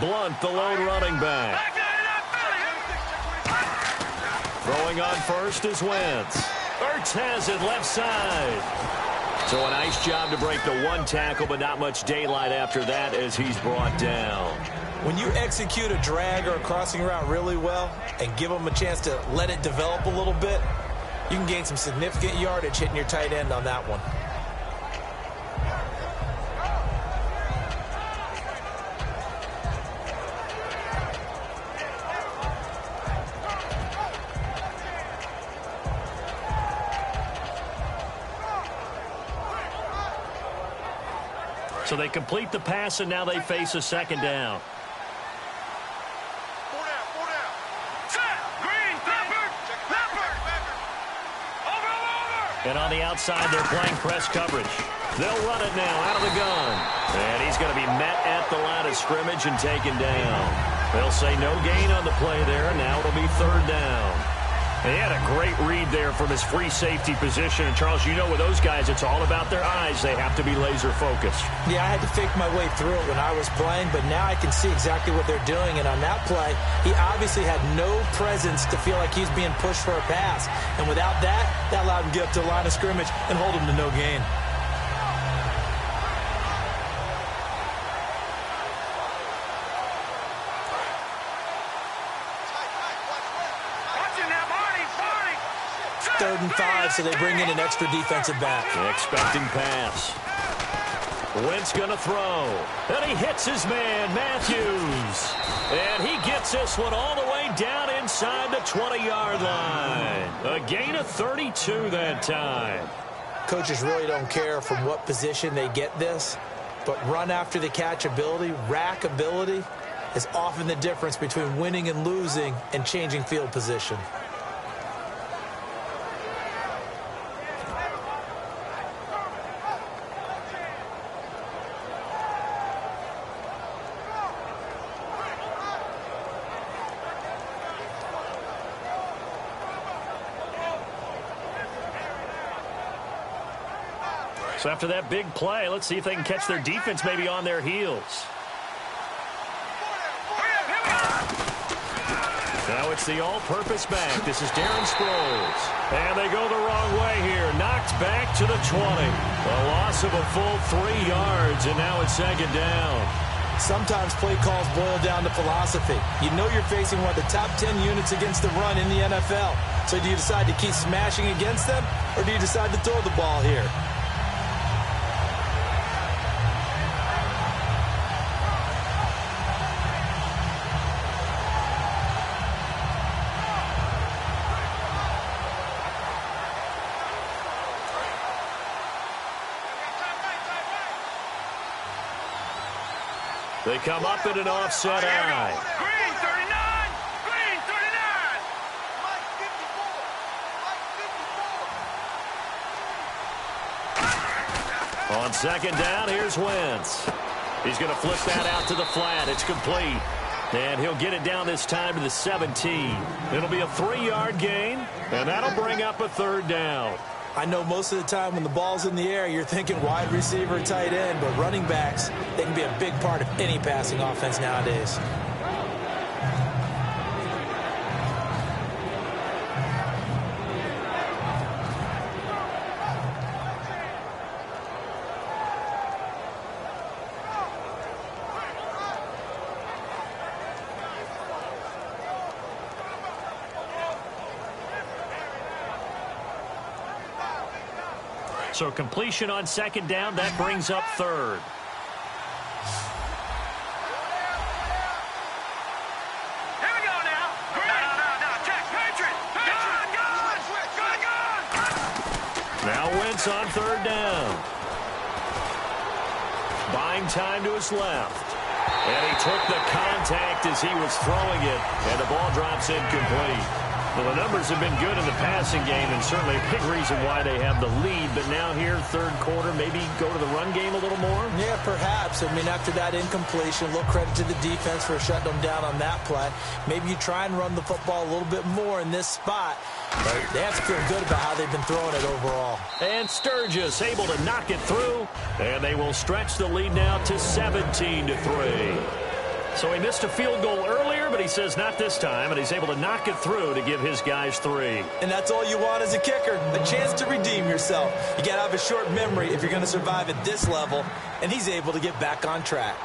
Blunt, the lone running back. Throwing on first is Wentz. Ertz has it left side. So a nice job to break the one tackle, but not much daylight after that as he's brought down. When you execute a drag or a crossing route really well and give them a chance to let it develop a little bit, you can gain some significant yardage hitting your tight end on that one. So they complete the pass, and now they face a second down. And on the outside, they're playing press coverage. They'll run it now out of the gun. And he's going to be met at the line of scrimmage and taken down. They'll say no gain on the play there. Now it'll be third down. He had a great read there from his free safety position. And, Charles, you know with those guys, it's all about their eyes. They have to be laser-focused. Yeah, I had to fake my way through it when I was playing, but now I can see exactly what they're doing. And on that play, he obviously had no presence to feel like he's being pushed for a pass. And without that, that allowed him to get up to the line of scrimmage and hold him to no gain. Third and 5, so they bring in an extra defensive back. Expecting pass. Wentz going to throw. And he hits his man, Matthews. And he gets this one all the way down inside the 20-yard line. A gain of 32 that time. Coaches really don't care from what position they get this, but run after the catch ability, rack ability, is often the difference between winning and losing and changing field position. So after that big play, let's see if they can catch their defense maybe on their heels. Now it's the all-purpose back. This is Darren Sproles. And they go the wrong way here. Knocked back to the 20. A loss of a full 3 yards, and now it's second down. Sometimes play calls boil down to philosophy. You know you're facing one of the top 10 units against the run in the NFL. So do you decide to keep smashing against them, or do you decide to throw the ball here? They come up in an offset eye. Green 39! Green 39! On second down, here's Wentz. He's going to flip that out to the flat. It's complete. And he'll get it down this time to the 17. It'll be a 3-yard gain, and that'll bring up a third down. I know most of the time when the ball's in the air, you're thinking wide receiver, tight end, but running backs, they can be a big part of any passing offense nowadays. So completion on second down, that brings up third. offense on third down. Buying time to his left. And he took the contact as he was throwing it, and the ball drops incomplete. Well, the numbers have been good in the passing game, and certainly a big reason why they have the lead. But now here, third quarter, maybe go to the run game a little more? Yeah, perhaps. I mean, after that incompletion, a little credit to the defense for shutting them down on that play. Maybe you try and run the football a little bit more in this spot. But they have to feel good about how they've been throwing it overall. And Sturgis able to knock it through, and they will stretch the lead now to 17-3. So he missed a field goal earlier, but he says not this time, and he's able to knock it through to give his guys 3. And that's all you want as a kicker, a chance to redeem yourself. You got to have a short memory if you're going to survive at this level, and he's able to get back on track.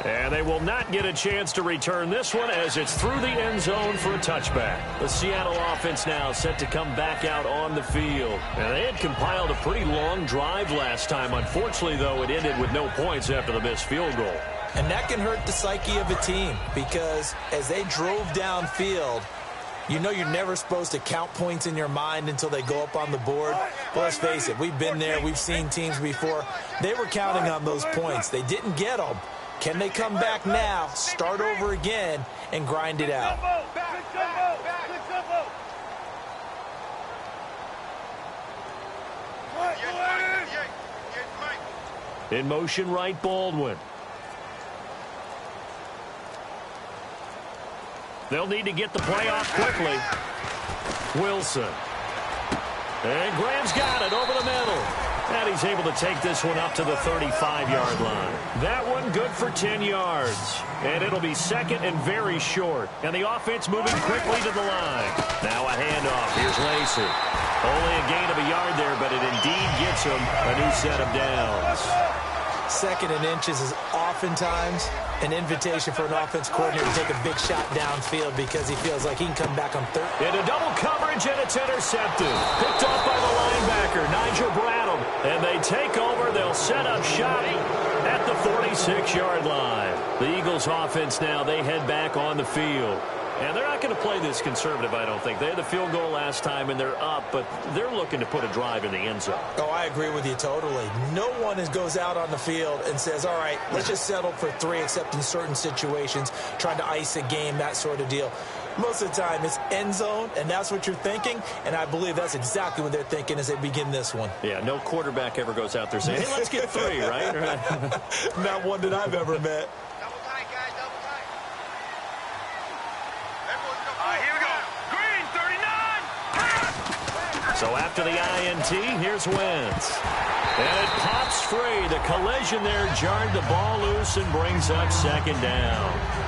And they will not get a chance to return this one as it's through the end zone for a touchback. The Seattle offense now set to come back out on the field. And they had compiled a pretty long drive last time. Unfortunately, though, it ended with no points after the missed field goal. And that can hurt the psyche of a team because as they drove downfield, you know you're never supposed to count points in your mind until they go up on the board. Well, let's face it, we've been there. We've seen teams before. They were counting on those points. They didn't get them. Can they come back now, start over again, and grind it out? In motion, right, Baldwin. They'll need to get the play off quickly. Wilson. And Graham's got it over the middle. And he's able to take this one up to the 35-yard line. That one good for 10 yards. And it'll be second and very short. And the offense moving quickly to the line. Now a handoff. Here's Lacey. Only a gain of a yard there, but it indeed gets him a new set of downs. Second and inches is oftentimes an invitation for an offense coordinator to take a big shot downfield because he feels like he can come back on third. Into double coverage, and it's intercepted. Picked off by the linebacker, Nigel Bradham. And they take over. They'll set up shop at the 46-yard line. The Eagles offense now, they head back on the field. And they're not going to play this conservative, I don't think. They had the field goal last time, and they're up, but they're looking to put a drive in the end zone. Oh, I agree with you totally. No one goes out on the field and says, all right, let's just settle for 3, except in certain situations, trying to ice a game, that sort of deal. Most of the time, it's end zone, and that's what you're thinking, and I believe that's exactly what they're thinking as they begin this one. Yeah, no quarterback ever goes out there saying, hey, let's get 3, right? Not one that I've ever met. So after the INT, here's Wentz. And it pops free. The collision there jarred the ball loose and brings up second down.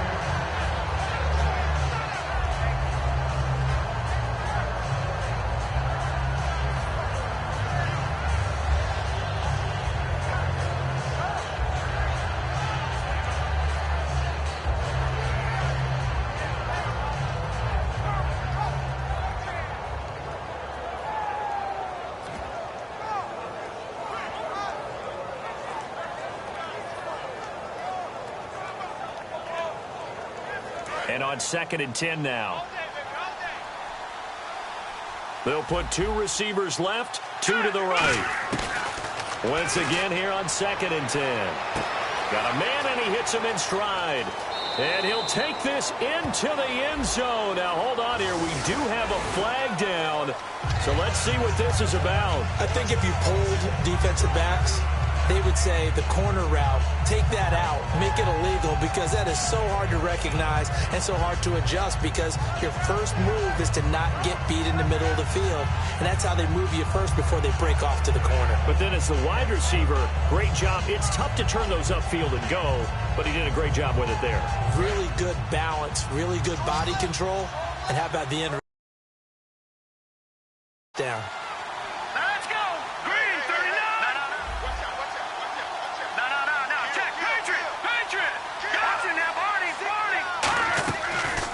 And on 2nd and 10 now. They'll put 2 receivers left, 2 to the right. Once again here on 2nd and 10. Got a man, and he hits him in stride. And he'll take this into the end zone. Now, hold on here. We do have a flag down. So let's see what this is about. I think if you polled defensive backs, they would say the corner route, take that out, make it illegal, because that is so hard to recognize and so hard to adjust because your first move is to not get beat in the middle of the field. And that's how they move you first before they break off to the corner. But then as the wide receiver, great job. It's tough to turn those upfield and go, but he did a great job with it there. Really good balance, really good body control. And how about the end down?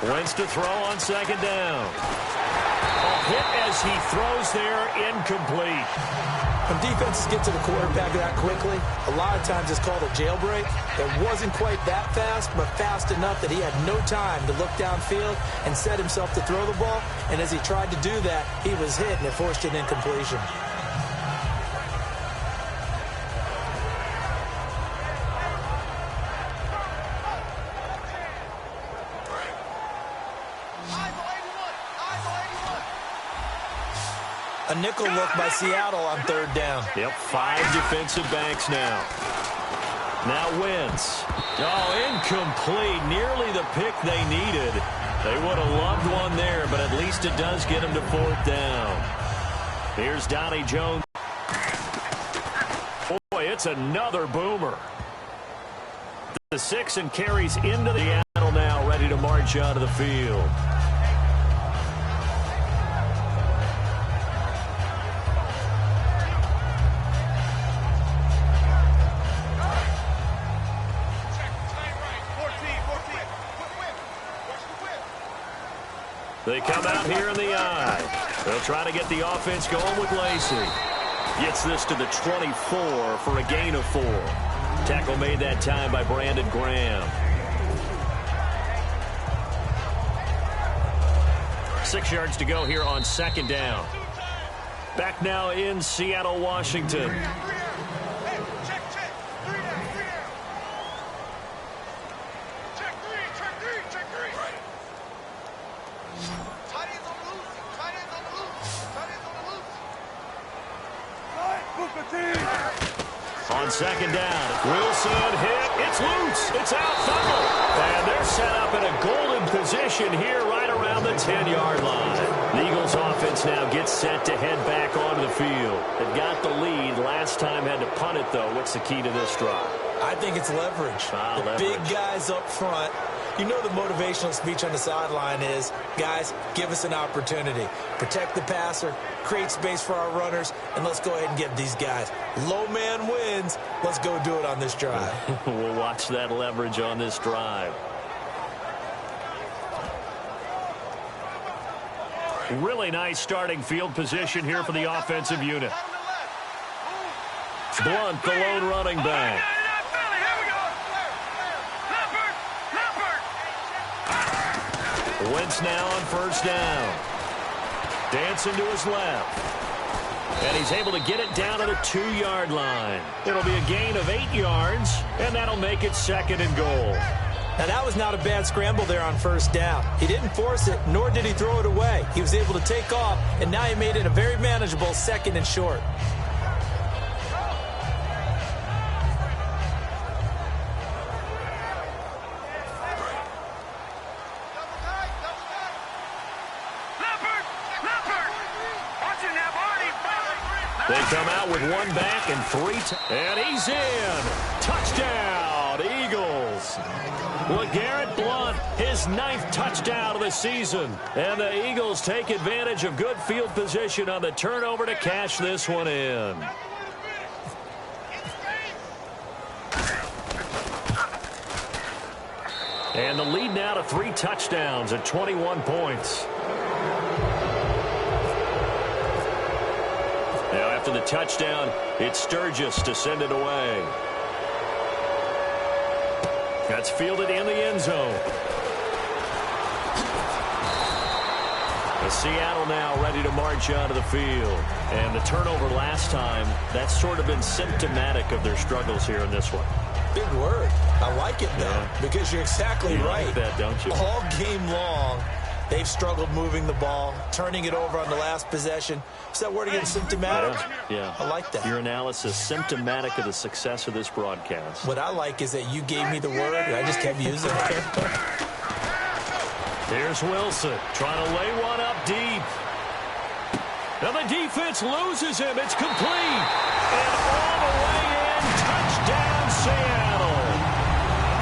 Wentz to throw on second down. A hit as he throws there, incomplete. When defenses get to the quarterback that quickly, a lot of times it's called a jailbreak. It wasn't quite that fast, but fast enough that he had no time to look downfield and set himself to throw the ball. And as he tried to do that, he was hit, and it forced an incompletion. A nickel look by Seattle on third down. Yep, 5 defensive backs now. Now Wentz. Oh, incomplete. Nearly the pick they needed. They would have loved one there, but at least it does get them to fourth down. Here's Donnie Jones. Boy, it's another boomer. The 6 and carries into the Seattle now, ready to march out of the field. They come out here in the eye. They'll try to get the offense going with Lacey. Gets this to the 24 for a gain of 4. Tackle made that time by Brandon Graham. 6 yards to go here on second down. Back now in Seattle, Washington. On second down, Wilson hit. It's loose. It's out. Fumble. And they're set up in a golden position here right around the 10-yard line. The Eagles offense now gets set to head back onto the field. They've got the lead. Last time had to punt it, though. What's the key to this drive? I think it's leverage. The big guys up front. You know the motivational speech on the sideline is, guys, give us an opportunity. Protect the passer, create space for our runners, and let's go ahead and get these guys. Low man wins. Let's go do it on this drive. We'll watch that leverage on this drive. Really nice starting field position here for the offensive unit. Blunt, the lone running back. Wentz now on first down. Dancing to his left. And he's able to get it down to the 2-yard line. It'll be a gain of 8 yards, and that'll make it second and goal. Now, that was not a bad scramble there on first down. He didn't force it, nor did he throw it away. He was able to take off, and now he made it a very manageable second and short. They come out with 1 back and 3. And he's in. Touchdown, Eagles. LeGarrette Blunt, his 9th touchdown of the season. And the Eagles take advantage of good field position on the turnover to cash this one in. And the lead now to 3 touchdowns at 21 points. Now, after the touchdown, it's Sturgis to send it away. That's fielded in the end zone. The Seattle now ready to march out of the field. And the turnover last time, that's sort of been symptomatic of their struggles here in this one. Big word. I like it, though, because you're exactly right. Like that, don't you? All game long, they've struggled moving the ball, turning it over on the last possession. Is that word again, symptomatic? Yeah. I like that. Your analysis, symptomatic of the success of this broadcast. What I like is that you gave me the word, and I just kept using it. Here's Wilson trying to lay one up deep. Now the defense loses him. It's complete. And all the way in, touchdown Seattle.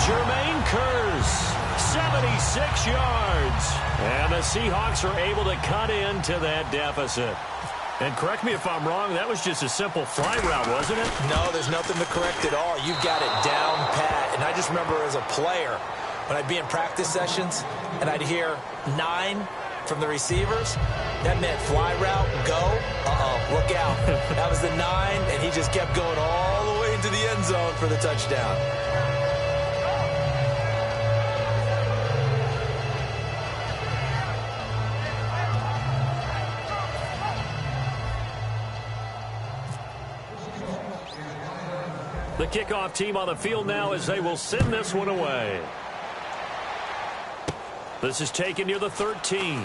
Jermaine Kearse, 76 yards. And the Seahawks are able to cut into that deficit. And correct me if I'm wrong, that was just a simple fly route, wasn't it? No, there's nothing to correct at all. You've got it down pat. And I just remember as a player, when I'd be in practice sessions, and I'd hear 9 from the receivers, that meant fly route, go, look out. That was the 9, and he just kept going all the way into the end zone for the touchdown. The kickoff team on the field now as they will send this one away. This is taken near the 13.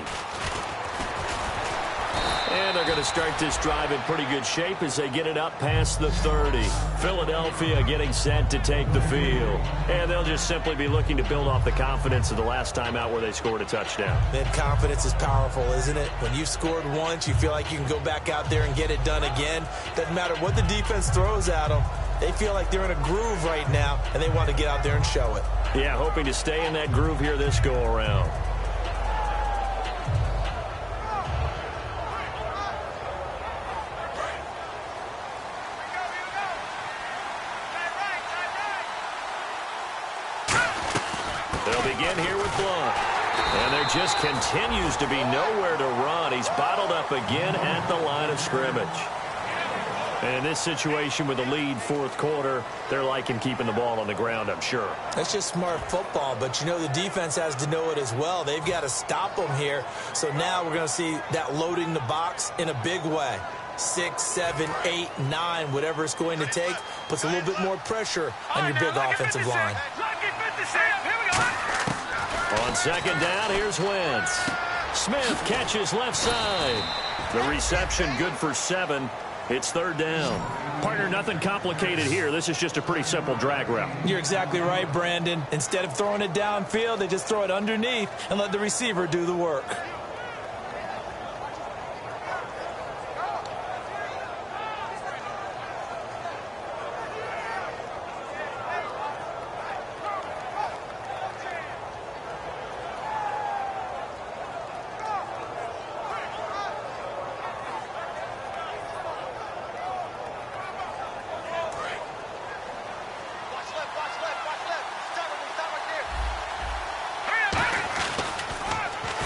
And they're going to start this drive in pretty good shape as they get it up past the 30. Philadelphia getting set to take the field. And they'll just simply be looking to build off the confidence of the last time out where they scored a touchdown. Man, confidence is powerful, isn't it? When you've scored once, you feel like you can go back out there and get it done again. Doesn't matter what the defense throws at them. They feel like they're in a groove right now, and they want to get out there and show it. Yeah, hoping to stay in that groove here this go-around. They'll begin here with Blunt. And there just continues to be nowhere to run. He's bottled up again at the line of scrimmage. And in this situation with the lead fourth quarter, they're liking keeping the ball on the ground, I'm sure. That's just smart football, but you know the defense has to know it as well. They've got to stop them here. So now we're going to see that loading the box in a big way. 6, 7, 8, 9, whatever it's going to take, puts a little bit more pressure on your big offensive line. On second down, here's Wentz. Smith catches left side. The reception good for 7. It's third down. Partner, nothing complicated here. This is just a pretty simple drag route. You're exactly right, Brandon. Instead of throwing it downfield, they just throw it underneath and let the receiver do the work.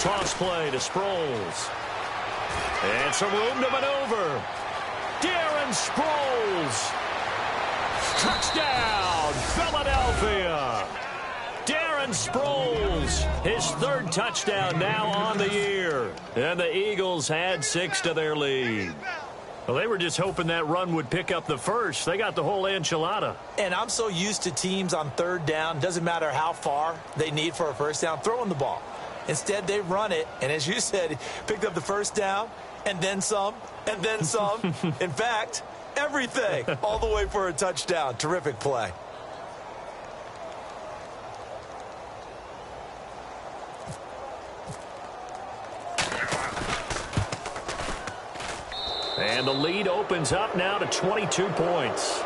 Toss play to Sproles. And some room to maneuver. Darren Sproles. Touchdown, Philadelphia. Darren Sproles, his third touchdown now on the year. And the Eagles had 6 to their lead. Well, they were just hoping that run would pick up the first. They got the whole enchilada. And I'm so used to teams on third down, doesn't matter how far they need for a first down, throwing the ball. Instead, they run it, and as you said, picked up the first down, and then some, and then some. In fact, everything, all the way for a touchdown. Terrific play. And the lead opens up now to 22 points.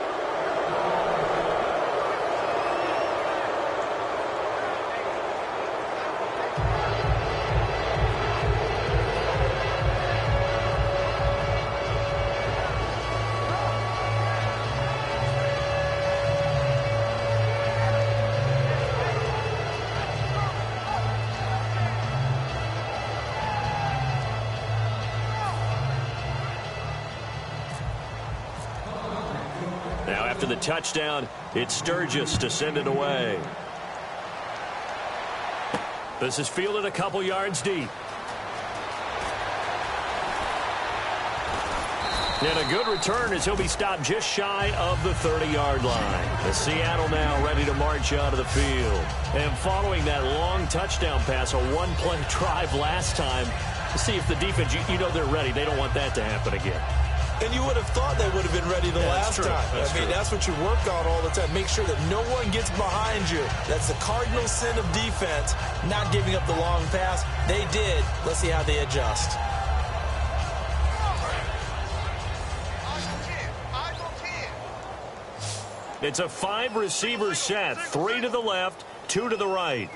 Now after the touchdown, it's Sturgis to send it away. This is fielded a couple yards deep. And a good return as he'll be stopped just shy of the 30-yard line. The Seattle now ready to march out of the field. And following that long touchdown pass, a one-play drive last time, to see if the defense, you know they're ready. They don't want that to happen again. And you would have thought they would have been ready the last time. That's what you work on all the time. Make sure that no one gets behind you. That's the cardinal sin of defense, not giving up the long pass. They did. Let's see how they adjust. It's a 5-receiver set. 3 to the left, 2 to the right.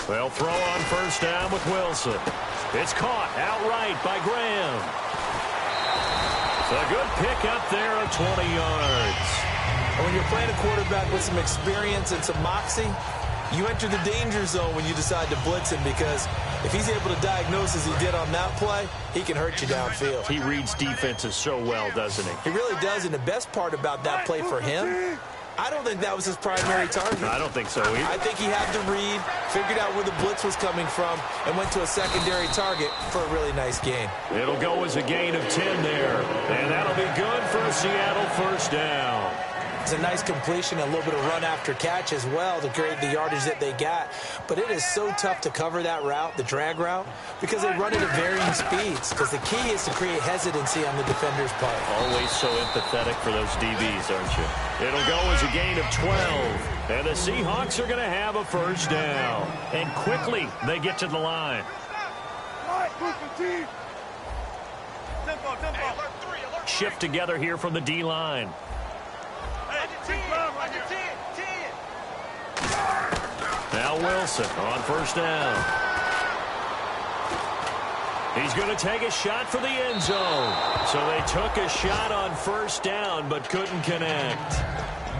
They'll throw on first down with Wilson. It's caught outright by Graham. It's a good pick up there of 20 yards. And when you're playing a quarterback with some experience and some moxie, You enter the danger zone when you decide to blitz him, because if he's able to diagnose as he did on that play, he can hurt you downfield. He reads defenses so well, doesn't he? He really does, and the best part about that play for him, I don't think that was his primary target. I don't think so either. I think he had the read, figured out where the blitz was coming from, and went to a secondary target for a really nice gain. It'll go as a gain of 10 there, and that'll be good for a Seattle first down. It's a nice completion, a little bit of run after catch as well to create the yardage that they got. But it is so tough to cover that route, the drag route, because they run it at varying speeds. Because the key is to create hesitancy on the defender's part. Always so empathetic for those DBs, aren't you? It'll go as a gain of 12. And the Seahawks are going to have a first down. And quickly, they get to the line. Shift together here from the D-line. Now Wilson on first down. He's going to take a shot for the end zone. So they took a shot on first down but couldn't connect.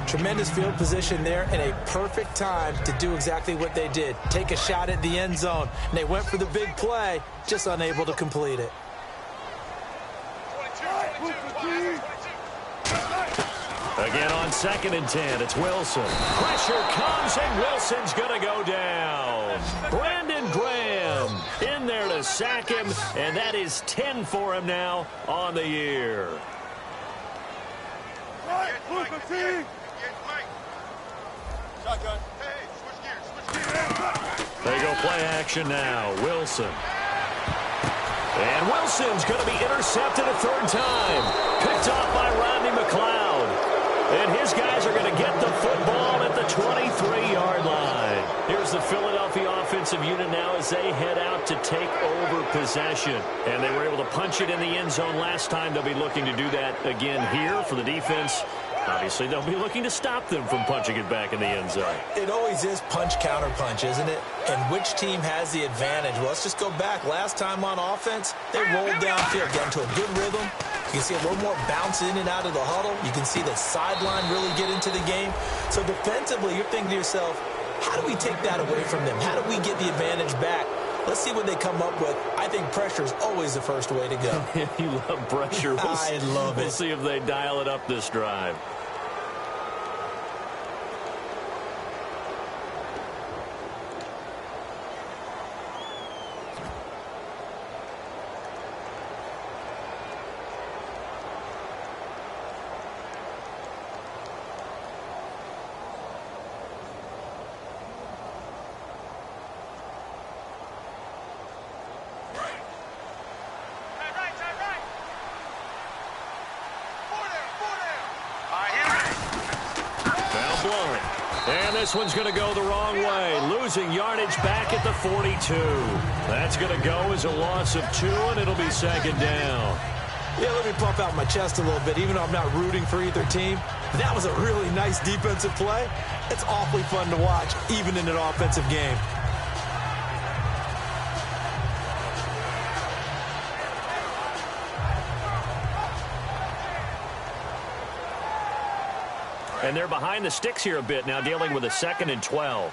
Tremendous field position there and a perfect time to do exactly what they did. Take a shot at the end zone. And they went for the big play, just unable to complete it. Again on 2nd and 10, it's Wilson. Pressure comes, and Wilson's going to go down. Brandon Graham in there to sack him, and that is 10 for him now on the year. They go play action now. Wilson. And Wilson's going to be intercepted a third time. Picked off by Rodney McLeod. And his guys are going to get the football at the 23-yard line. Here's the Philadelphia offensive unit now as they head out to take over possession. And they were able to punch it in the end zone last time. They'll be looking to do that again here for the defense. Obviously, they'll be looking to stop them from punching it back in the end zone. It always is punch-counter-punch, isn't it? And which team has the advantage? Well, let's just go back. Last time on offense, they rolled downfield, got into a good rhythm. You can see a little more bounce in and out of the huddle. You can see the sideline really get into the game. So defensively, you're thinking to yourself, how do we take that away from them? How do we get the advantage back? Let's see what they come up with. I think pressure is always the first way to go. You love pressure. I love it. We'll see if they dial it up this drive. And this one's going to go the wrong way, losing yardage back at the 42. That's going to go as a loss of 2, and it'll be 2nd down. Yeah, let me puff out my chest a little bit, even though I'm not rooting for either team. That was a really nice defensive play. It's awfully fun to watch, even in an offensive game. And they're behind the sticks here a bit now, dealing with a 2nd and 12.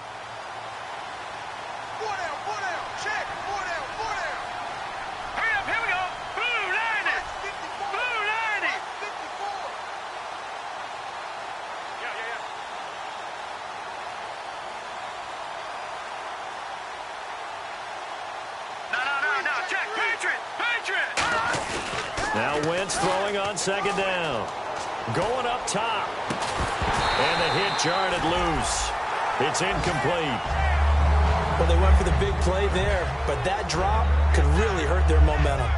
Now Wentz throwing on 2nd down. Going up top. And the hit jarred it loose. It's incomplete. Well, they went for the big play there, but that drop could really hurt their momentum.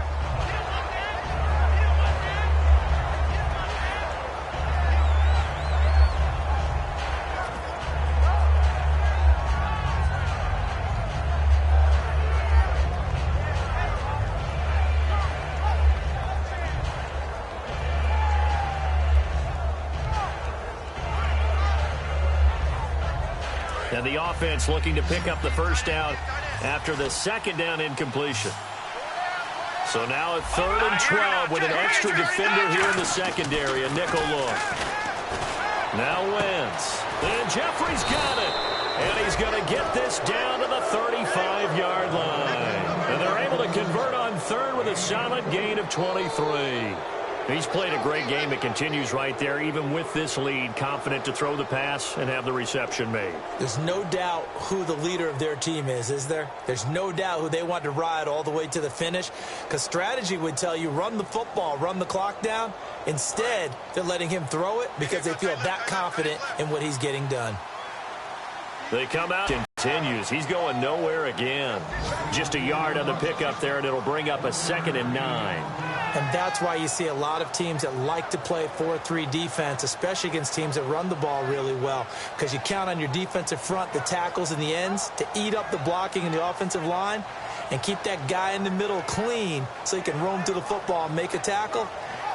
And the offense looking to pick up the first down after the 2nd down incompletion. So now a 3rd and 12 with an extra defender here in the secondary, a nickel look. Now Wentz. And Jeffrey's got it. And he's going to get this down to the 35-yard line. And they're able to convert on third with a solid gain of 23. He's played a great game. It continues right there, even with this lead, confident to throw the pass and have the reception made. There's no doubt who the leader of their team is there? There's no doubt who they want to ride all the way to the finish, because strategy would tell you run the football, run the clock down. Instead, they're letting him throw it because they feel that confident in what he's getting done. They come out, continues. He's going nowhere again. Just a yard on the pickup there, and it'll bring up a 2nd and 9. And that's why you see a lot of teams that like to play 4-3 defense, especially against teams that run the ball really well, because you count on your defensive front, the tackles and the ends, to eat up the blocking in the offensive line and keep that guy in the middle clean so he can roam to the football and make a tackle.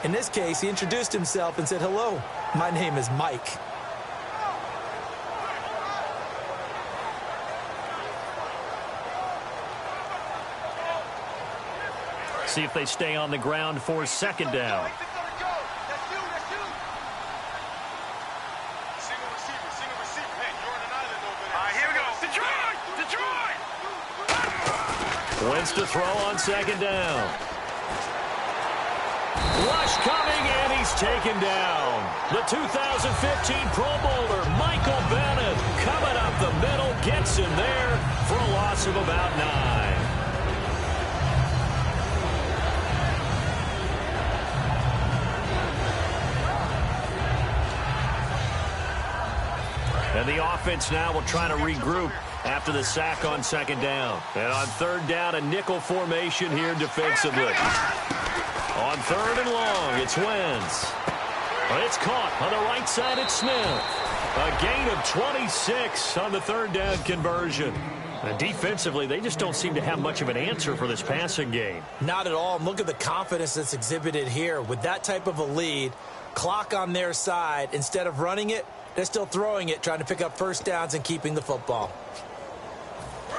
In this case, he introduced himself and said, "Hello, my name is Mike." See if they stay on the ground for 2nd down. Here we go. Detroit! Wins to throw on 2nd down. Rush coming, and he's taken down. The 2015 Pro Bowler, Michael Bennett, coming up the middle, gets in there for a loss of about 9. And the offense now will try to regroup after the sack on 2nd down. And on 3rd down, a nickel formation here defensively. On 3rd and long, it's Wentz. It's caught on the right side. It's Smith. A gain of 26 on the 3rd down conversion. And defensively, they just don't seem to have much of an answer for this passing game. Not at all. Look at the confidence that's exhibited here. With that type of a lead, clock on their side, instead of running it, they're still throwing it, trying to pick up 1st downs and keeping the football.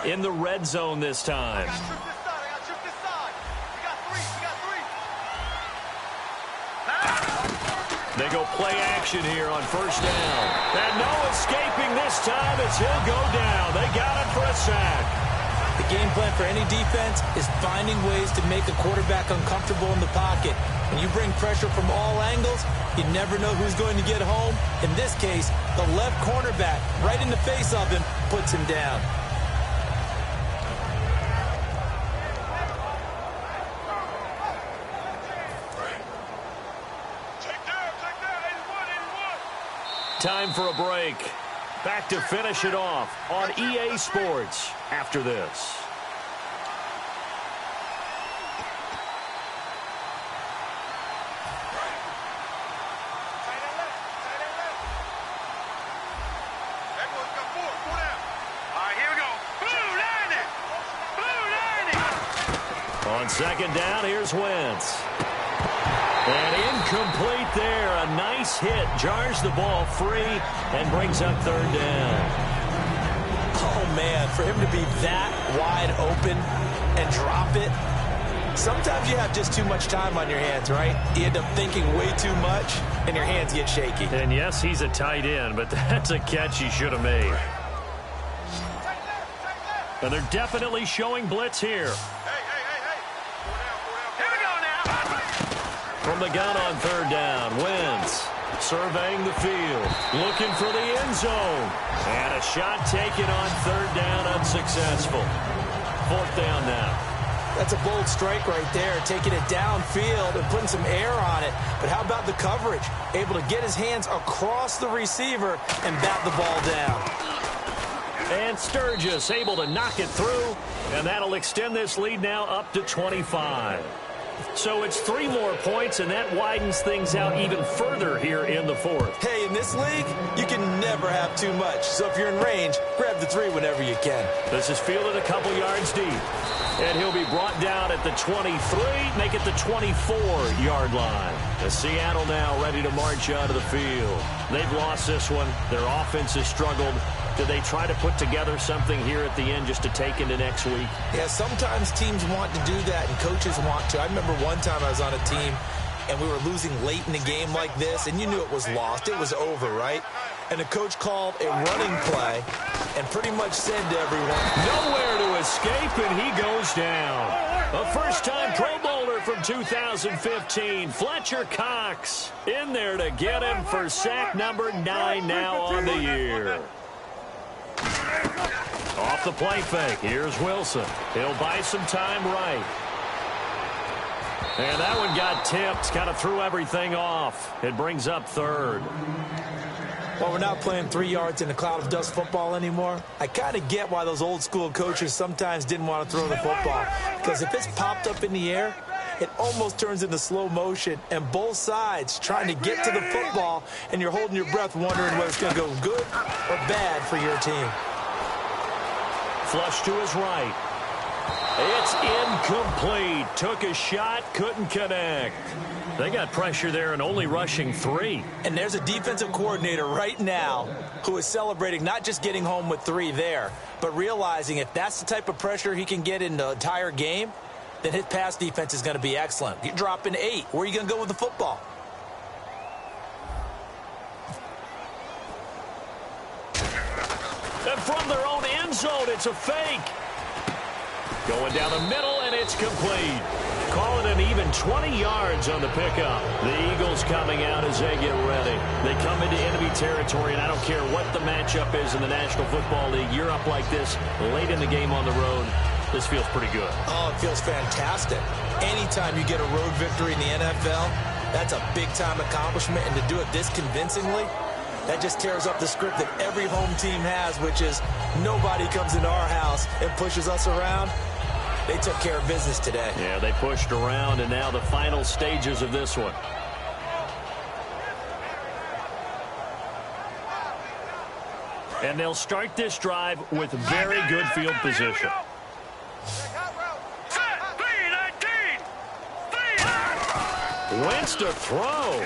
In the red zone this time. They go play action here on 1st down. And no escaping this time as he'll go down. They got him for a sack. The game plan for any defense is finding ways to make a quarterback uncomfortable in the pocket. When you bring pressure from all angles, you never know who's going to get home. In this case, the left cornerback, right in the face of him, puts him down. Time for a break. Back to finish it off on EA Sports after this. On 2nd down, here's Wentz. And incomplete there. A nice hit. Jars the ball free and brings up 3rd down. Oh, man, for him to be that wide open and drop it. Sometimes you have just too much time on your hands, right? You end up thinking way too much, and your hands get shaky. And yes, he's a tight end, but that's a catch he should have made. And they're definitely showing blitz here. From the gun on 3rd down, Wentz surveying the field, looking for the end zone. And a shot taken on 3rd down, unsuccessful. 4th down now. That's a bold strike right there, taking it downfield and putting some air on it. But how about the coverage? Able to get his hands across the receiver and bat the ball down. And Sturgis able to knock it through, and that'll extend this lead now up to 25. So it's 3 more points, and that widens things out even further here in the 4th. Hey, in this league, you can never have too much. So if you're in range, grab the 3 whenever you can. This is fielded a couple yards deep. And he'll be brought down at the 23, make it the 24-yard line. As Seattle now ready to march onto the field. They've lost this one. Their offense has struggled. Do they try to put together something here at the end just to take into next week? Yeah, sometimes teams want to do that and coaches want to. I remember one time I was on a team and we were losing late in the game like this, and you knew it was lost. It was over, right? And the coach called a running play, and pretty much said to everyone, nowhere to escape, and he goes down. A first-time Pro Bowler from 2015, Fletcher Cox, in there to get him for sack number 9 now on the year. Off the play fake, here's Wilson. He'll buy some time right. And that one got tipped, kind of threw everything off. It brings up third. Well, we're not playing 3 yards in a cloud of dust football anymore. I kind of get why those old school coaches sometimes didn't want to throw the football. Because if it's popped up in the air, it almost turns into slow motion, and both sides trying to get to the football, and you're holding your breath wondering whether it's going to go good or bad for your team. Flush to his right. It's incomplete. Took a shot, couldn't connect. They got pressure there and only rushing 3. And there's a defensive coordinator right now who is celebrating not just getting home with 3 there, but realizing if that's the type of pressure he can get in the entire game, then his pass defense is going to be excellent. You're dropping 8. Where are you going to go with the football? And from their own end zone, it's a fake. Going down the middle, and it's complete. Call it an even 20 yards on the pickup. The Eagles coming out as they get ready. They come into enemy territory, and I don't care what the matchup is in the National Football League. You're up like this late in the game on the road. This feels pretty good. Oh, it feels fantastic. Anytime you get a road victory in the NFL, that's a big-time accomplishment, and to do it this convincingly, that just tears up the script that every home team has, which is nobody comes into our house and pushes us around. They took care of business today. Yeah, they pushed around, and now the final stages of this one. And they'll start this drive with very good field position. Wentz to throw.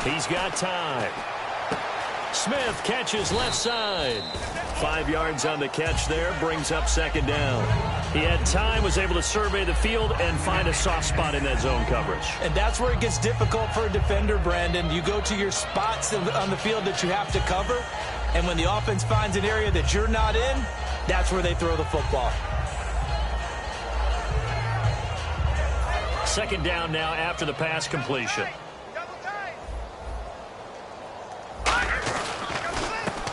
He's got time. Smith catches left side. 5 yards on the catch there, brings up second down. He had time, was able to survey the field and find a soft spot in that zone coverage. And that's where it gets difficult for a defender, Brandon. You go to your spots on the field that you have to cover, and when the offense finds an area that you're not in, that's where they throw the football. Second down now after the pass completion.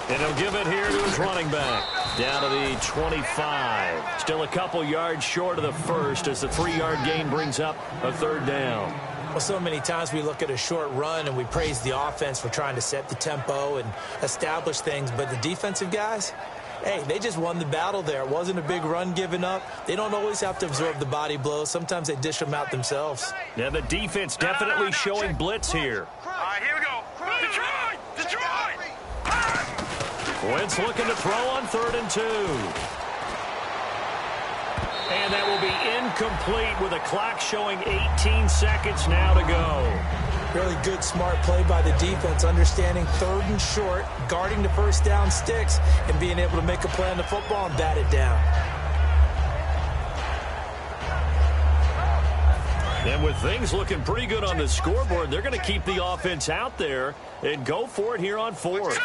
And he'll give it here to his running back. Down to the 25. Still a couple yards short of the first as the 3-yard gain brings up a third down. Well, so many times we look at a short run and we praise the offense for trying to set the tempo and establish things. But the defensive guys, hey, they just won the battle there. It wasn't a big run given up. They don't always have to absorb the body blows. Sometimes they dish them out themselves. Yeah, the defense definitely showing blitz here. All right, here we go. Detroit! Detroit! Wentz looking to throw on 3rd and 2. And that will be incomplete with a clock showing 18 seconds now to go. Really good, smart play by the defense, understanding 3rd and short, guarding the first down sticks, and being able to make a play on the football and bat it down. And with things looking pretty good on the scoreboard, they're going to keep the offense out there and go for it here on 4th.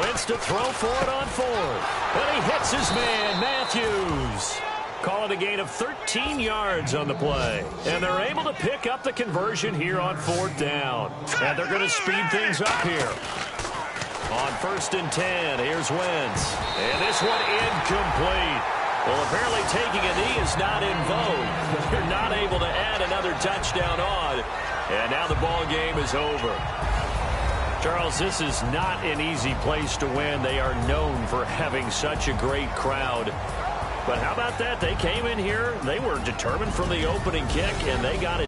Wentz to throw for it on 4th. And he hits his man, Matthews. Call it a gain of 13 yards on the play. And they're able to pick up the conversion here on 4th down. And they're going to speed things up here. On 1st and 10, here's Wentz. And this one incomplete. Well, apparently taking a knee is not in vogue. They're not able to add another touchdown on. And now the ball game is over. Charles, this is not an easy place to win. They are known for having such a great crowd. But how about that? They came in here, they were determined from the opening kick, and they got it